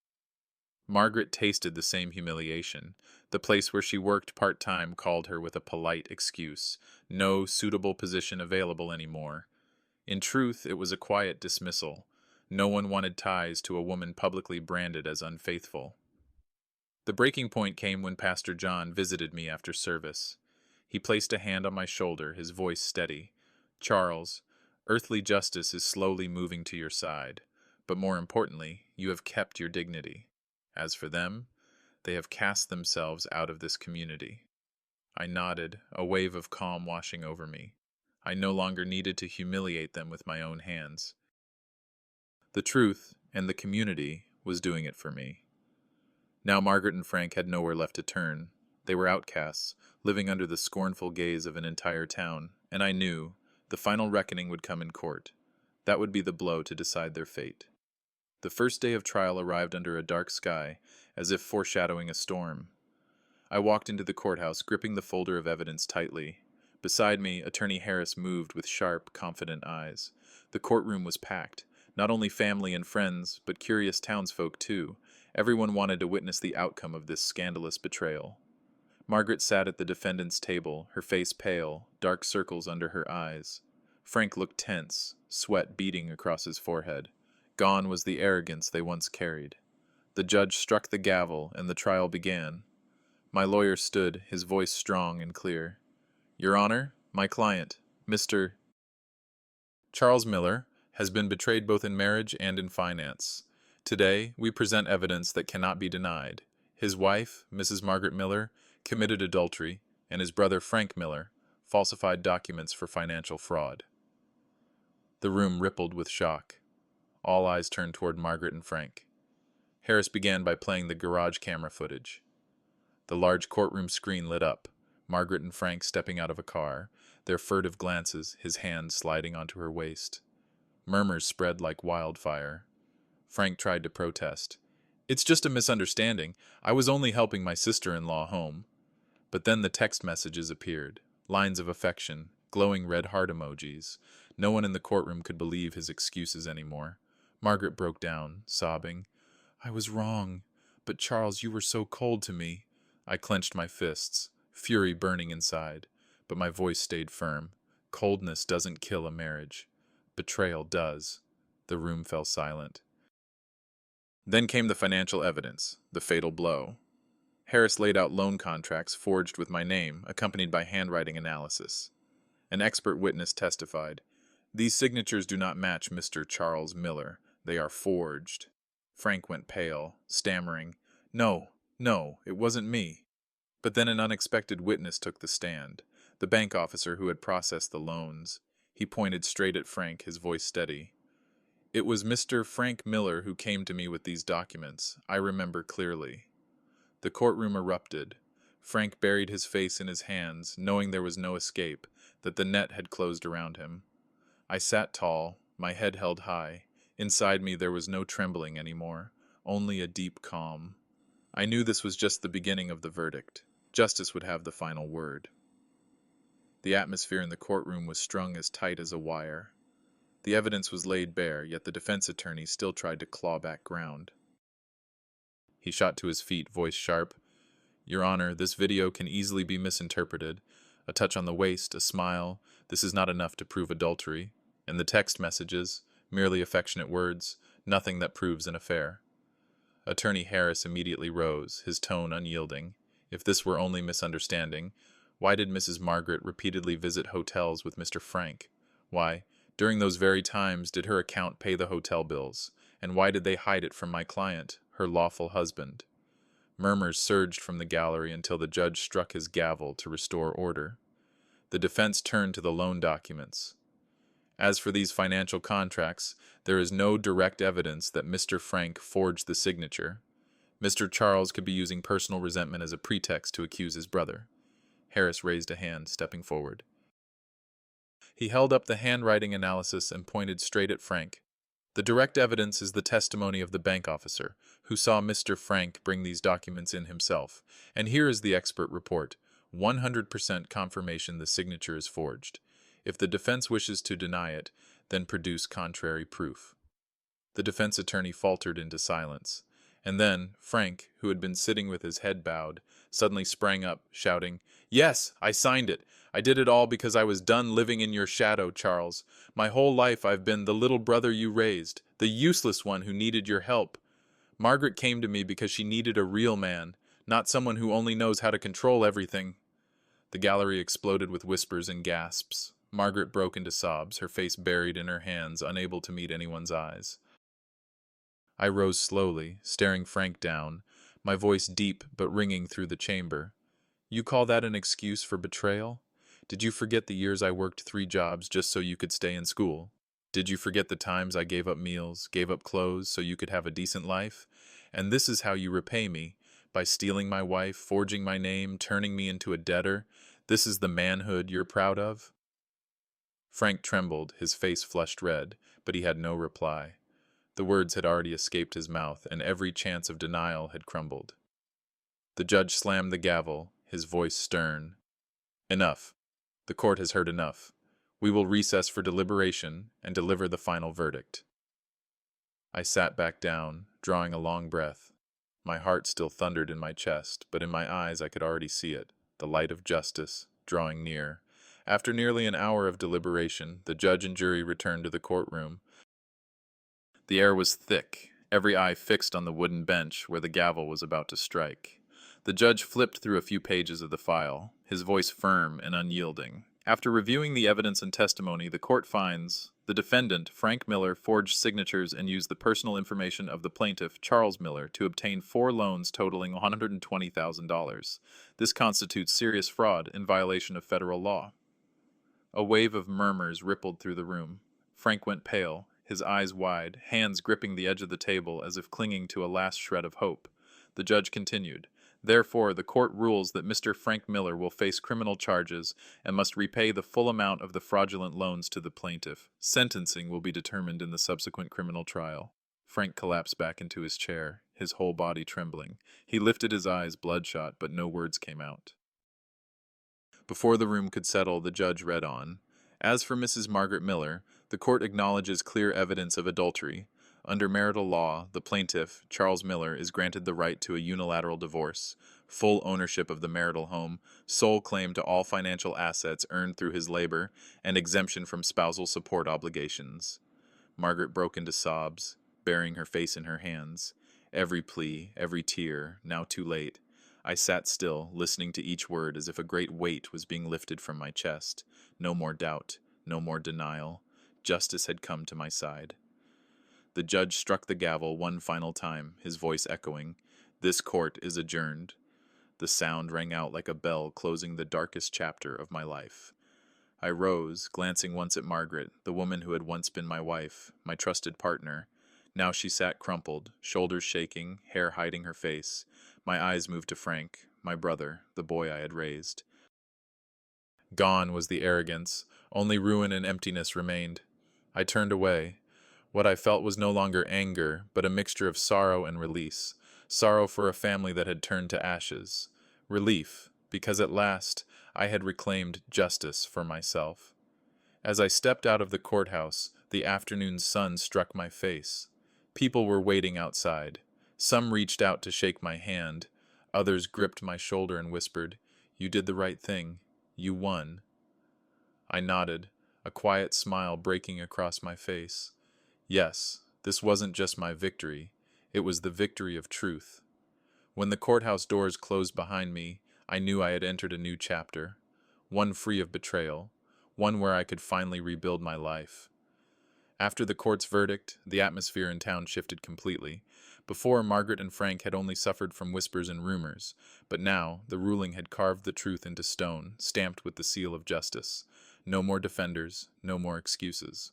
Margaret tasted the same humiliation. The place where she worked part-time called her with a polite excuse. No suitable position available anymore. In truth, it was a quiet dismissal. No one wanted ties to a woman publicly branded as unfaithful. The breaking point came when Pastor John visited me after service. He placed a hand on my shoulder, his voice steady. "Charles, earthly justice is slowly moving to your side, but more importantly, you have kept your dignity. As for them, they have cast themselves out of this community." I nodded, a wave of calm washing over me. I no longer needed to humiliate them with my own hands. The truth, and the community, was doing it for me. Now Margaret and Frank had nowhere left to turn. They were outcasts, living under the scornful gaze of an entire town, and I knew the final reckoning would come in court. That would be the blow to decide their fate. The first day of trial arrived under a dark sky, as if foreshadowing a storm. I walked into the courthouse, gripping the folder of evidence tightly. Beside me, Attorney Harris moved with sharp, confident eyes. The courtroom was packed. Not only family and friends, but curious townsfolk too. Everyone wanted to witness the outcome of this scandalous betrayal. Margaret sat at the defendant's table, her face pale, dark circles under her eyes. Frank looked tense, sweat beading across his forehead. Gone was the arrogance they once carried. The judge struck the gavel, and the trial began. My lawyer stood, his voice strong and clear. "Your Honor, my client, Mr. Charles Miller, has been betrayed both in marriage and in finance. Today, we present evidence that cannot be denied. His wife, Mrs. Margaret Miller, committed adultery, and his brother Frank Miller falsified documents for financial fraud." The room rippled with shock. All eyes turned toward Margaret and Frank. Harris began by playing the garage camera footage. The large courtroom screen lit up, Margaret and Frank stepping out of a car, their furtive glances, his hand sliding onto her waist. Murmurs spread like wildfire. Frank tried to protest. "It's just a misunderstanding. I was only helping my sister-in-law home." But then the text messages appeared, lines of affection, glowing red heart emojis. No one in the courtroom could believe his excuses anymore. Margaret broke down, sobbing. "I was wrong. But Charles, you were so cold to me." I clenched my fists, fury burning inside, but my voice stayed firm. Coldness doesn't kill a marriage. Betrayal does. The room fell silent. Then came the financial evidence, the fatal blow. Harris laid out loan contracts forged with my name, accompanied by handwriting analysis. An expert witness testified, "These signatures do not match Mr. Charles Miller. They are forged." Frank went pale, stammering, No, it wasn't me." But then an unexpected witness took the stand, the bank officer who had processed the loans. He pointed straight at Frank, his voice steady. "It was Mr. Frank Miller who came to me with these documents. I remember clearly." The courtroom erupted. Frank buried his face in his hands, knowing there was no escape, that the net had closed around him. I sat tall, my head held high. Inside me there was no trembling anymore, only a deep calm. I knew this was just the beginning of the verdict. Justice would have the final word. The atmosphere in the courtroom was strung as tight as a wire. The evidence was laid bare, yet the defense attorney still tried to claw back ground. He shot to his feet, voice sharp. "Your Honor, this video can easily be misinterpreted. A touch on the waist, a smile, this is not enough to prove adultery. And the text messages, merely affectionate words, nothing that proves an affair." Attorney Harris immediately rose, his tone unyielding. If this were only misunderstanding, Why did Mrs. Margaret repeatedly visit hotels with Mr. Frank? Why, during those very times, did her account pay the hotel bills? And why did they hide it from my client, her lawful husband? Murmurs surged from the gallery until the judge struck his gavel to restore order. The defense turned to the loan documents. As for these financial contracts, there is no direct evidence that Mr. Frank forged the signature. Mr. Charles could be using personal resentment as a pretext to accuse his brother. Harris raised a hand, stepping forward. He held up the handwriting analysis and pointed straight at Frank. The direct evidence is the testimony of the bank officer, who saw Mr. Frank bring these documents in himself. And here is the expert report. 100% confirmation the signature is forged. If the defense wishes to deny it, then produce contrary proof. The defense attorney faltered into silence. And then, Frank, who had been sitting with his head bowed, suddenly sprang up, shouting, "Yes, I signed it. I did it all because I was done living in your shadow, Charles. My whole life I've been the little brother you raised, the useless one who needed your help. Margaret came to me because she needed a real man, not someone who only knows how to control everything." The gallery exploded with whispers and gasps. Margaret broke into sobs, her face buried in her hands, unable to meet anyone's eyes. I rose slowly, staring Frank down, my voice deep but ringing through the chamber. "You call that an excuse for betrayal? Did you forget the years I worked 3 jobs just so you could stay in school? Did you forget the times I gave up meals, gave up clothes so you could have a decent life? And this is how you repay me, by stealing my wife, forging my name, turning me into a debtor? This is the manhood you're proud of?" Frank trembled, his face flushed red, but he had no reply. The words had already escaped his mouth, and every chance of denial had crumbled. The judge slammed the gavel, his voice stern. "Enough. The court has heard enough. We will recess for deliberation and deliver the final verdict." I sat back down, drawing a long breath. My heart still thundered in my chest, but in my eyes I could already see it, the light of justice, drawing near. After nearly an hour of deliberation, the judge and jury returned to the courtroom. The air was thick, every eye fixed on the wooden bench where the gavel was about to strike. The judge flipped through a few pages of the file, his voice firm and unyielding. After reviewing the evidence and testimony, the court finds the defendant, Frank Miller, forged signatures and used the personal information of the plaintiff, Charles Miller, to obtain 4 loans totaling $120,000. This constitutes serious fraud in violation of federal law. A wave of murmurs rippled through the room. Frank went pale, his eyes wide, hands gripping the edge of the table as if clinging to a last shred of hope. The judge continued, "Therefore, the court rules that Mr. Frank Miller will face criminal charges and must repay the full amount of the fraudulent loans to the plaintiff. Sentencing will be determined in the subsequent criminal trial." Frank collapsed back into his chair, his whole body trembling. He lifted his eyes, bloodshot, but no words came out. Before the room could settle, the judge read on. "As for Mrs. Margaret Miller, the court acknowledges clear evidence of adultery. Under marital law, the plaintiff, Charles Miller, is granted the right to a unilateral divorce, full ownership of the marital home, sole claim to all financial assets earned through his labor, and exemption from spousal support obligations." Margaret broke into sobs, burying her face in her hands. Every plea, every tear, now too late. I sat still, listening to each word as if a great weight was being lifted from my chest. No more doubt, no more denial. Justice had come to my side. The judge struck the gavel one final time, his voice echoing, "This court is adjourned." The sound rang out like a bell closing the darkest chapter of my life. I rose, glancing once at Margaret, the woman who had once been my wife, my trusted partner. Now she sat crumpled, shoulders shaking, hair hiding her face. My eyes moved to Frank, my brother, the boy I had raised. Gone was the arrogance, only ruin and emptiness remained. I turned away. What I felt was no longer anger, but a mixture of sorrow and release. Sorrow for a family that had turned to ashes. Relief, because at last I had reclaimed justice for myself. As I stepped out of the courthouse, the afternoon sun struck my face. People were waiting outside. Some reached out to shake my hand. Others gripped my shoulder and whispered, "You did the right thing. You won." I nodded, a quiet smile breaking across my face. Yes, this wasn't just my victory. It was the victory of truth. When the courthouse doors closed behind me, I knew I had entered a new chapter. one free of betrayal, one where I could finally rebuild my life. After the court's verdict, the atmosphere in town shifted completely. Before, Margaret and Frank had only suffered from whispers and rumors, but now the ruling had carved the truth into stone, stamped with the seal of justice. No more defenders, no more excuses.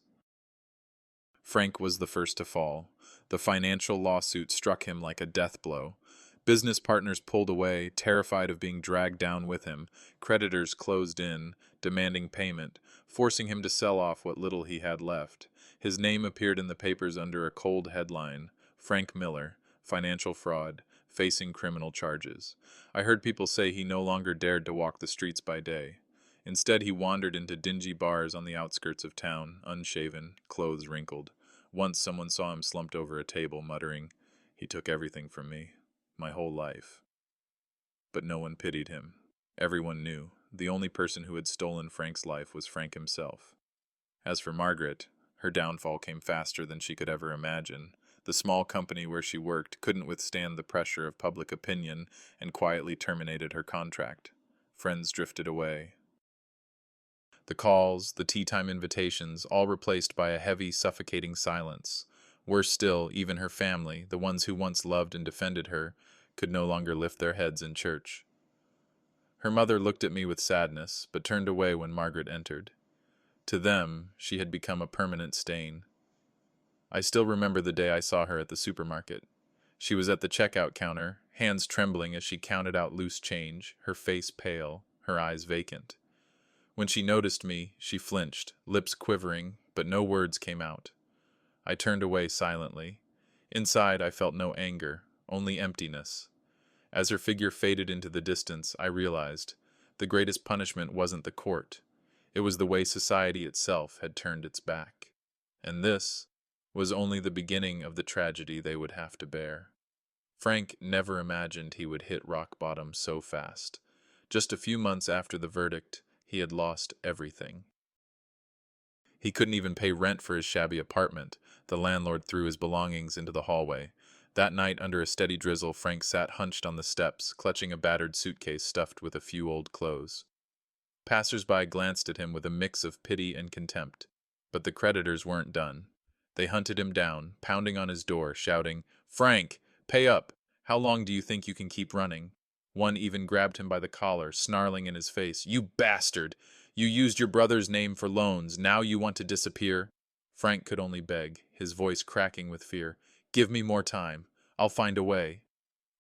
Frank was the first to fall. The financial lawsuit struck him like a death blow. Business partners pulled away, terrified of being dragged down with him. Creditors closed in, demanding payment, forcing him to sell off what little he had left. His name appeared in the papers under a cold headline: Frank Miller, financial fraud, facing criminal charges. I heard people say he no longer dared to walk the streets by day. Instead, he wandered into dingy bars on the outskirts of town, unshaven, clothes wrinkled. Once someone saw him slumped over a table, muttering, "He took everything from me, my whole life." But no one pitied him. Everyone knew. The only person who had stolen Frank's life was Frank himself. As for Margaret, her downfall came faster than she could ever imagine. The small company where she worked couldn't withstand the pressure of public opinion and quietly terminated her contract. Friends drifted away. The calls, the tea-time invitations, all replaced by a heavy, suffocating silence. Worse still, even her family, the ones who once loved and defended her, could no longer lift their heads in church. Her mother looked at me with sadness, but turned away when Margaret entered. To them, she had become a permanent stain. I still remember the day I saw her at the supermarket. She was at the checkout counter, hands trembling as she counted out loose change, her face pale, her eyes vacant. When she noticed me, she flinched, lips quivering, but no words came out. I turned away silently. Inside, I felt no anger, only emptiness. As her figure faded into the distance, I realized the greatest punishment wasn't the court. It was the way society itself had turned its back. And this was only the beginning of the tragedy they would have to bear. Frank never imagined he would hit rock bottom so fast. Just a few months after the verdict, he had lost everything. He couldn't even pay rent for his shabby apartment. The landlord threw his belongings into the hallway. That night, under a steady drizzle, Frank sat hunched on the steps, clutching a battered suitcase stuffed with a few old clothes. Passers-by glanced at him with a mix of pity and contempt. But the creditors weren't done. They hunted him down, pounding on his door, shouting, "Frank, pay up! How long do you think you can keep running?" One even grabbed him by the collar, snarling in his face, "You bastard! You used your brother's name for loans. Now you want to disappear?" Frank could only beg, his voice cracking with fear. "Give me more time. I'll find a way."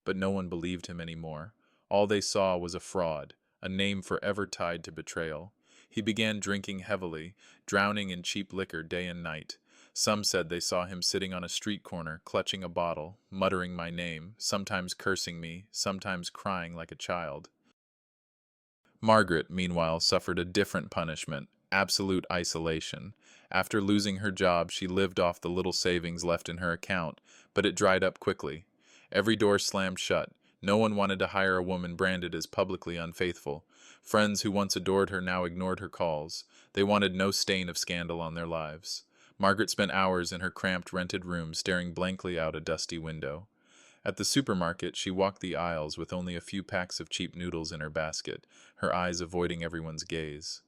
But no one believed him anymore. All they saw was a fraud, a name forever tied to betrayal. He began drinking heavily, drowning in cheap liquor day and night. Some said they saw him sitting on a street corner, clutching a bottle, muttering my name, sometimes cursing me, sometimes crying like a child. Margaret, meanwhile, suffered a different punishment: absolute isolation. After losing her job, she lived off the little savings left in her account, but it dried up quickly. Every door slammed shut. No one wanted to hire a woman branded as publicly unfaithful. Friends who once adored her now ignored her calls. They wanted no stain of scandal on their lives. Margaret spent hours in her cramped rented room, staring blankly out a dusty window. At the supermarket, she walked the aisles with only a few packs of cheap noodles in her basket, her eyes avoiding everyone's gaze.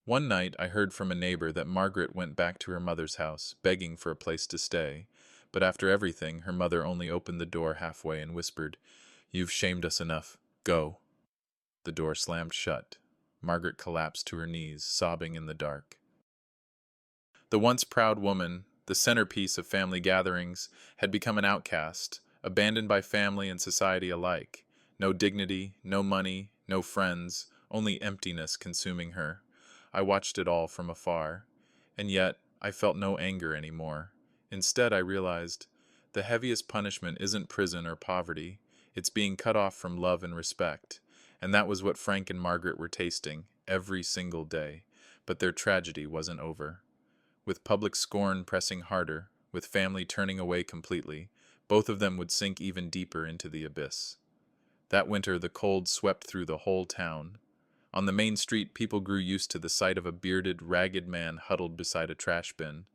One night, I heard from a neighbor that Margaret went back to her mother's house, begging for a place to stay. But after everything, her mother only opened the door halfway and whispered, "You've shamed us enough. Go." The door slammed shut. Margaret collapsed to her knees, sobbing in the dark. The once proud woman, the centerpiece of family gatherings, had become an outcast, abandoned by family and society alike. No dignity, no money, no friends, only emptiness consuming her. I watched it all from afar, and yet I felt no anger anymore. Instead, I realized the heaviest punishment isn't prison or poverty. It's being cut off from love and respect. And that was what Frank and Margaret were tasting every single day. But their tragedy wasn't over. With public scorn pressing harder, with family turning away completely, both of them would sink even deeper into the abyss. That winter, the cold swept through the whole town. On the main street, people grew used to the sight of a bearded, ragged man huddled beside a trash bin.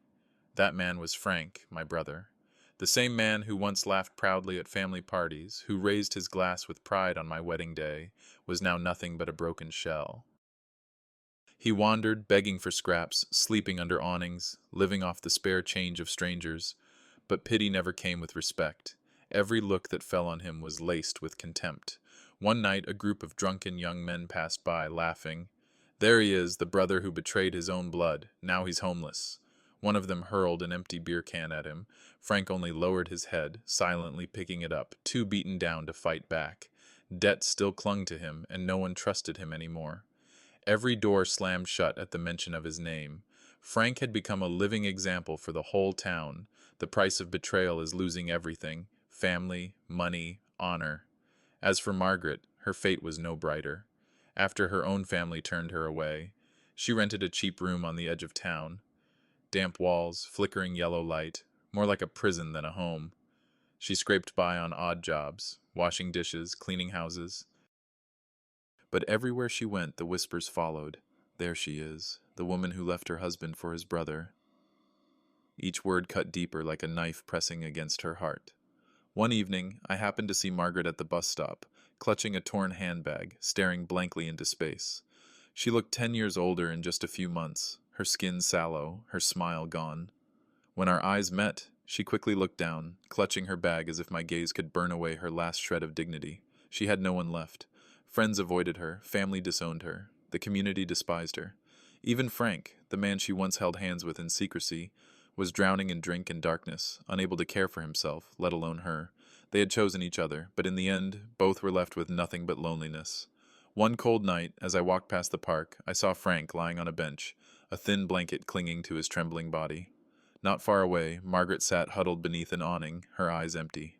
That man was Frank, my brother. The same man who once laughed proudly at family parties, who raised his glass with pride on my wedding day, was now nothing but a broken shell. He wandered, begging for scraps, sleeping under awnings, living off the spare change of strangers. But pity never came with respect. Every look that fell on him was laced with contempt. One night, a group of drunken young men passed by, laughing. "There he is, the brother who betrayed his own blood. Now he's homeless." One of them hurled an empty beer can at him. Frank only lowered his head, silently picking it up, too beaten down to fight back. Debt still clung to him, and no one trusted him anymore. Every door slammed shut at the mention of his name. Frank had become a living example for the whole town. The price of betrayal is losing everything: family, money, honor. As for Margaret, her fate was no brighter. After her own family turned her away, she rented a cheap room on the edge of town. Damp walls, flickering yellow light, more like a prison than a home. She scraped by on odd jobs, washing dishes, cleaning houses. But everywhere she went, the whispers followed. "There she is, the woman who left her husband for his brother." Each word cut deeper, like a knife pressing against her heart. One evening, I happened to see Margaret at the bus stop, clutching a torn handbag, staring blankly into space. She looked 10 years older in just a few months, her skin sallow, her smile gone. When our eyes met, she quickly looked down, clutching her bag as if my gaze could burn away her last shred of dignity. She had no one left. Friends avoided her, family disowned her, the community despised her. Even Frank, the man she once held hands with in secrecy, was drowning in drink and darkness, unable to care for himself, let alone her. They had chosen each other, but in the end, both were left with nothing but loneliness. One cold night, as I walked past the park, I saw Frank lying on a bench, a thin blanket clinging to his trembling body. Not far away, Margaret sat huddled beneath an awning, her eyes empty.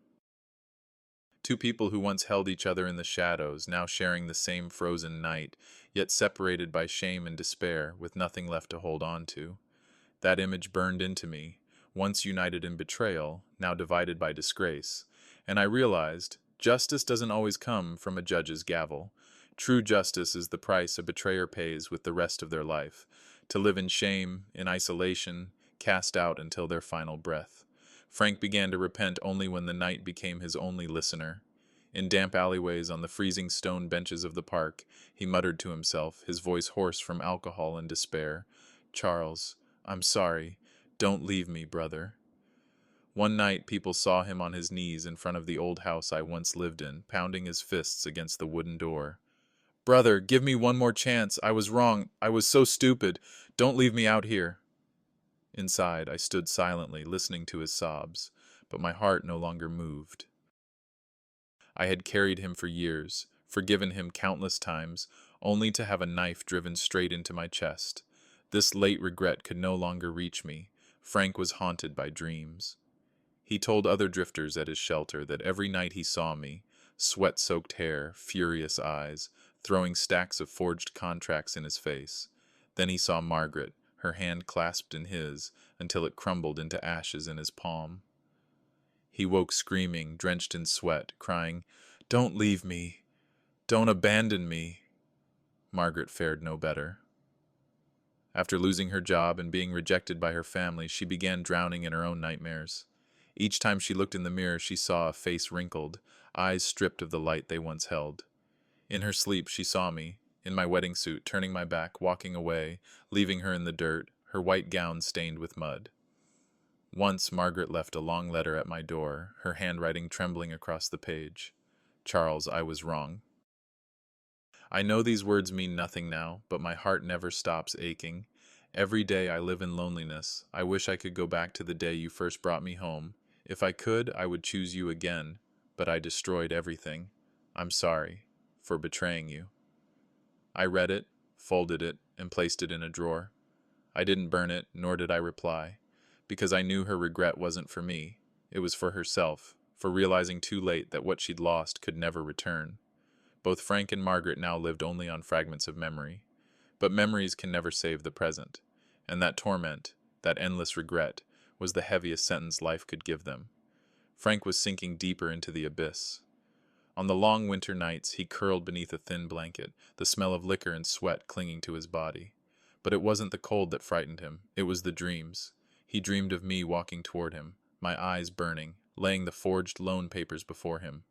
Two people who once held each other in the shadows, now sharing the same frozen night, yet separated by shame and despair, with nothing left to hold on to. That image burned into me, once united in betrayal, now divided by disgrace, and I realized justice doesn't always come from a judge's gavel. True justice is the price a betrayer pays with the rest of their life, to live in shame, in isolation, cast out until their final breath. Frank began to repent only when the night became his only listener. In damp alleyways on the freezing stone benches of the park, he muttered to himself, his voice hoarse from alcohol and despair, "Charles, I'm sorry. Don't leave me, brother." One night, people saw him on his knees in front of the old house I once lived in, pounding his fists against the wooden door. "Brother, give me one more chance. I was wrong. I was so stupid. Don't leave me out here." Inside, I stood silently, listening to his sobs, but my heart no longer moved. I had carried him for years, forgiven him countless times, only to have a knife driven straight into my chest. This late regret could no longer reach me. Frank was haunted by dreams. He told other drifters at his shelter that every night he saw me, sweat-soaked hair, furious eyes, throwing stacks of forged contracts in his face. Then he saw Margaret, her hand clasped in his, until it crumbled into ashes in his palm. He woke screaming, drenched in sweat, crying, "Don't leave me! Don't abandon me!" Margaret fared no better. After losing her job and being rejected by her family, she began drowning in her own nightmares. Each time she looked in the mirror, she saw a face wrinkled, eyes stripped of the light they once held. In her sleep, she saw me, in my wedding suit, turning my back, walking away, leaving her in the dirt, her white gown stained with mud. Once, Margaret left a long letter at my door, her handwriting trembling across the page. "Charles, I was wrong." I know these words mean nothing now, but my heart never stops aching. Every day I live in loneliness. I wish I could go back to the day you first brought me home. If I could, I would choose you again, but I destroyed everything. I'm sorry for betraying you. I read it, folded it, and placed it in a drawer. I didn't burn it, nor did I reply, because I knew her regret wasn't for me. It was for herself, for realizing too late that what she'd lost could never return. Both Frank and Margaret now lived only on fragments of memory. But memories can never save the present, and that torment, that endless regret, was the heaviest sentence life could give them. Frank was sinking deeper into the abyss. On the long winter nights, he curled beneath a thin blanket, the smell of liquor and sweat clinging to his body. But it wasn't the cold that frightened him, it was the dreams. He dreamed of me walking toward him, my eyes burning, laying the forged loan papers before him.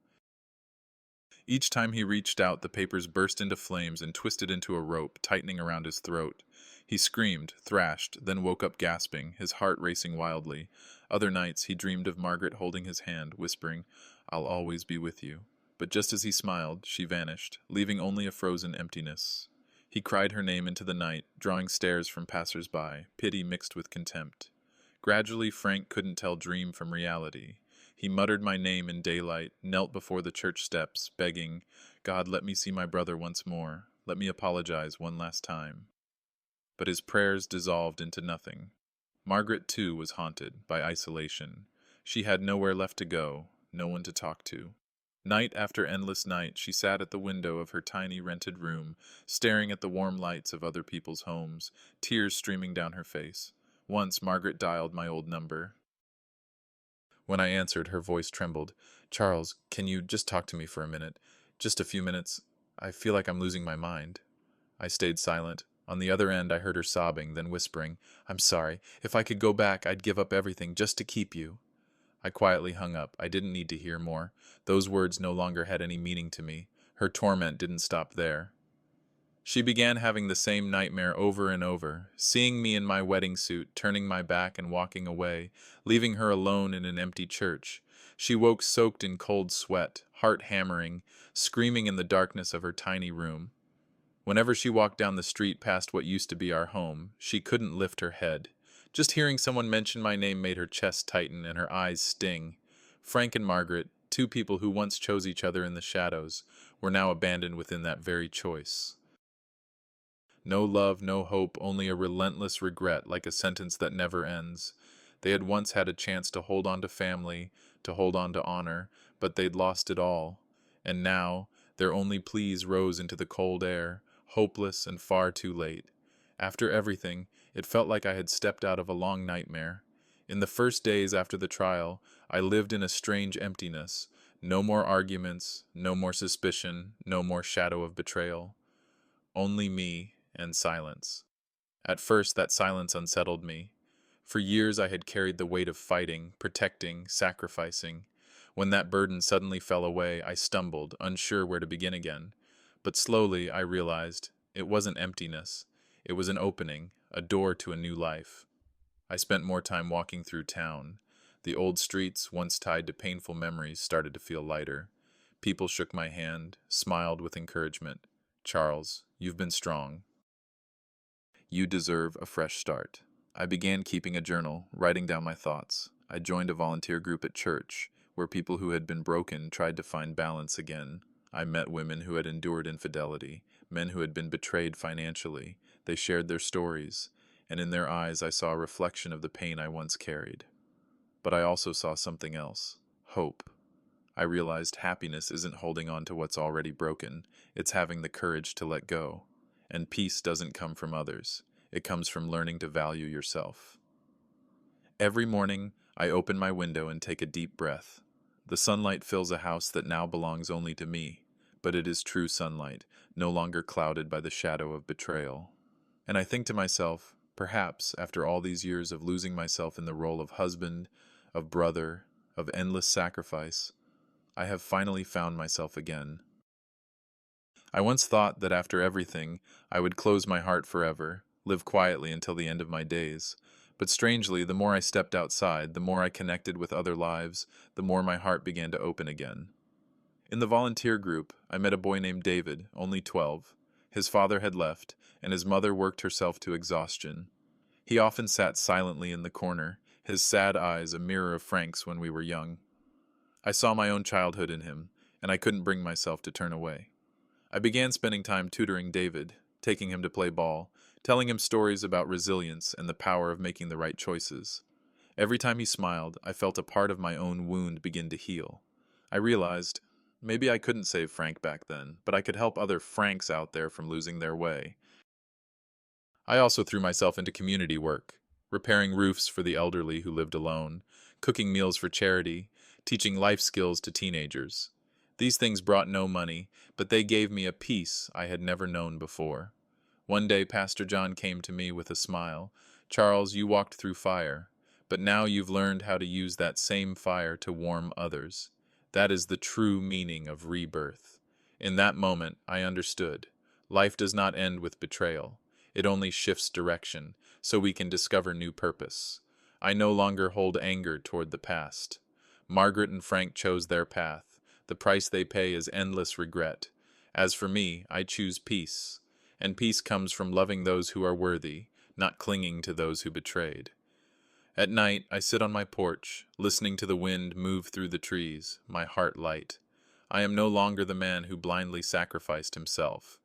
Each time he reached out, the papers burst into flames and twisted into a rope, tightening around his throat. He screamed, thrashed, then woke up gasping, his heart racing wildly. Other nights, he dreamed of Margaret holding his hand, whispering, "I'll always be with you." But just as he smiled, she vanished, leaving only a frozen emptiness. He cried her name into the night, drawing stares from passers-by, pity mixed with contempt. Gradually, Frank couldn't tell dream from reality. He muttered my name in daylight, knelt before the church steps, begging, "God, let me see my brother once more. Let me apologize one last time." But his prayers dissolved into nothing. Margaret, too, was haunted by isolation. She had nowhere left to go, no one to talk to. Night after endless night, she sat at the window of her tiny rented room, staring at the warm lights of other people's homes, tears streaming down her face. Once Margaret dialed my old number. When I answered, her voice trembled. "Charles, can you just talk to me for a minute? Just a few minutes. I feel like I'm losing my mind." I stayed silent. On the other end, I heard her sobbing, then whispering, "I'm sorry. If I could go back, I'd give up everything just to keep you." I quietly hung up. I didn't need to hear more. Those words no longer had any meaning to me. Her torment didn't stop there. She began having the same nightmare over and over, seeing me in my wedding suit, turning my back and walking away, leaving her alone in an empty church. She woke soaked in cold sweat, heart hammering, screaming in the darkness of her tiny room. Whenever she walked down the street past what used to be our home, she couldn't lift her head. Just hearing someone mention my name made her chest tighten and her eyes sting. Frank and Margaret, two people who once chose each other in the shadows, were now abandoned within that very choice. No love, no hope, only a relentless regret like a sentence that never ends. They had once had a chance to hold on to family, to hold on to honor, but they'd lost it all. And now, their only pleas rose into the cold air, hopeless and far too late. After everything, it felt like I had stepped out of a long nightmare. In the first days after the trial, I lived in a strange emptiness. No more arguments, no more suspicion, no more shadow of betrayal. Only me and silence. At first, that silence unsettled me. For years, I had carried the weight of fighting, protecting, sacrificing. When that burden suddenly fell away, I stumbled, unsure where to begin again. But slowly, I realized it wasn't emptiness. It was an opening, a door to a new life. I spent more time walking through town. The old streets, once tied to painful memories, started to feel lighter. People shook my hand, smiled with encouragement. "Charles, you've been strong. You deserve a fresh start." I began keeping a journal, writing down my thoughts. I joined a volunteer group at church, where people who had been broken tried to find balance again. I met women who had endured infidelity, men who had been betrayed financially. They shared their stories, and in their eyes I saw a reflection of the pain I once carried. But I also saw something else: hope. I realized happiness isn't holding on to what's already broken, it's having the courage to let go. And peace doesn't come from others, it comes from learning to value yourself. Every morning, I open my window and take a deep breath. The sunlight fills a house that now belongs only to me, but it is true sunlight, no longer clouded by the shadow of betrayal. And I think to myself, perhaps after all these years of losing myself in the role of husband, of brother, of endless sacrifice, I have finally found myself again. I once thought that after everything, I would close my heart forever, live quietly until the end of my days. But strangely, the more I stepped outside, the more I connected with other lives, the more my heart began to open again. In the volunteer group, I met a boy named David, only 12. His father had left, and his mother worked herself to exhaustion. He often sat silently in the corner, his sad eyes a mirror of Frank's when we were young. I saw my own childhood in him, and I couldn't bring myself to turn away. I began spending time tutoring David, taking him to play ball, telling him stories about resilience and the power of making the right choices. Every time he smiled, I felt a part of my own wound begin to heal. I realized, maybe I couldn't save Frank back then, but I could help other Franks out there from losing their way. I also threw myself into community work, repairing roofs for the elderly who lived alone, cooking meals for charity, teaching life skills to teenagers. These things brought no money, but they gave me a peace I had never known before. One day Pastor John came to me with a smile. "Charles, you walked through fire, but now you've learned how to use that same fire to warm others. That is the true meaning of rebirth. In that moment, I understood. Life does not end with betrayal. It only shifts direction, so we can discover new purpose. I no longer hold anger toward the past. Margaret and Frank chose their path. The price they pay is endless regret. As for me, I choose peace. And peace comes from loving those who are worthy, not clinging to those who betrayed. At night, I sit on my porch, listening to the wind move through the trees, my heart light. I am no longer the man who blindly sacrificed himself.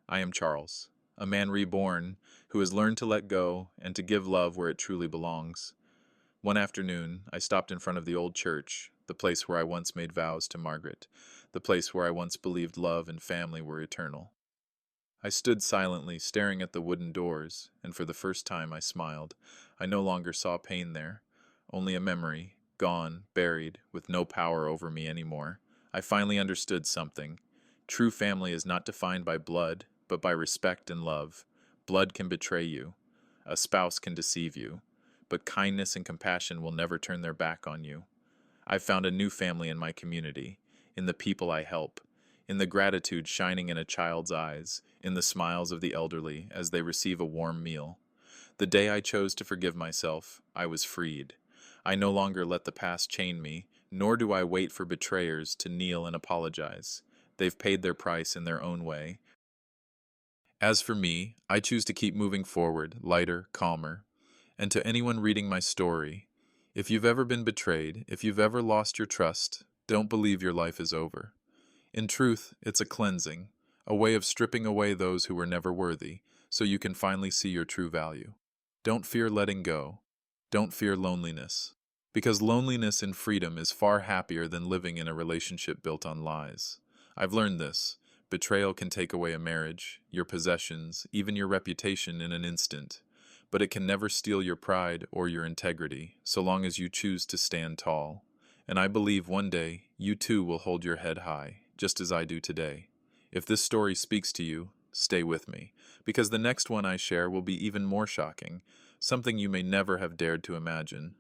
I am Charles, a man reborn who has learned to let go and to give love where it truly belongs. One afternoon, I stopped in front of the old church, the place where I once made vows to Margaret, the place where I once believed love and family were eternal. I stood silently, staring at the wooden doors, and for the first time I smiled. I no longer saw pain there, only a memory, gone, buried, with no power over me anymore. I finally understood something. True family is not defined by blood, but by respect and love. Blood can betray you. A spouse can deceive you. But kindness and compassion will never turn their back on you. I've found a new family in my community, in the people I help, in the gratitude shining in a child's eyes, in the smiles of the elderly as they receive a warm meal. The day I chose to forgive myself, I was freed. I no longer let the past chain me, nor do I wait for betrayers to kneel and apologize. They've paid their price in their own way. As for me, I choose to keep moving forward, lighter, calmer. And to anyone reading my story, if you've ever been betrayed, if you've ever lost your trust, don't believe your life is over. In truth, it's a cleansing, a way of stripping away those who were never worthy, so you can finally see your true value. Don't fear letting go. Don't fear loneliness. Because loneliness in freedom is far happier than living in a relationship built on lies. I've learned this. Betrayal can take away a marriage, your possessions, even your reputation in an instant. But it can never steal your pride or your integrity, so long as you choose to stand tall. And I believe one day, you too will hold your head high, just as I do today. If this story speaks to you, stay with me, because the next one I share will be even more shocking, something you may never have dared to imagine.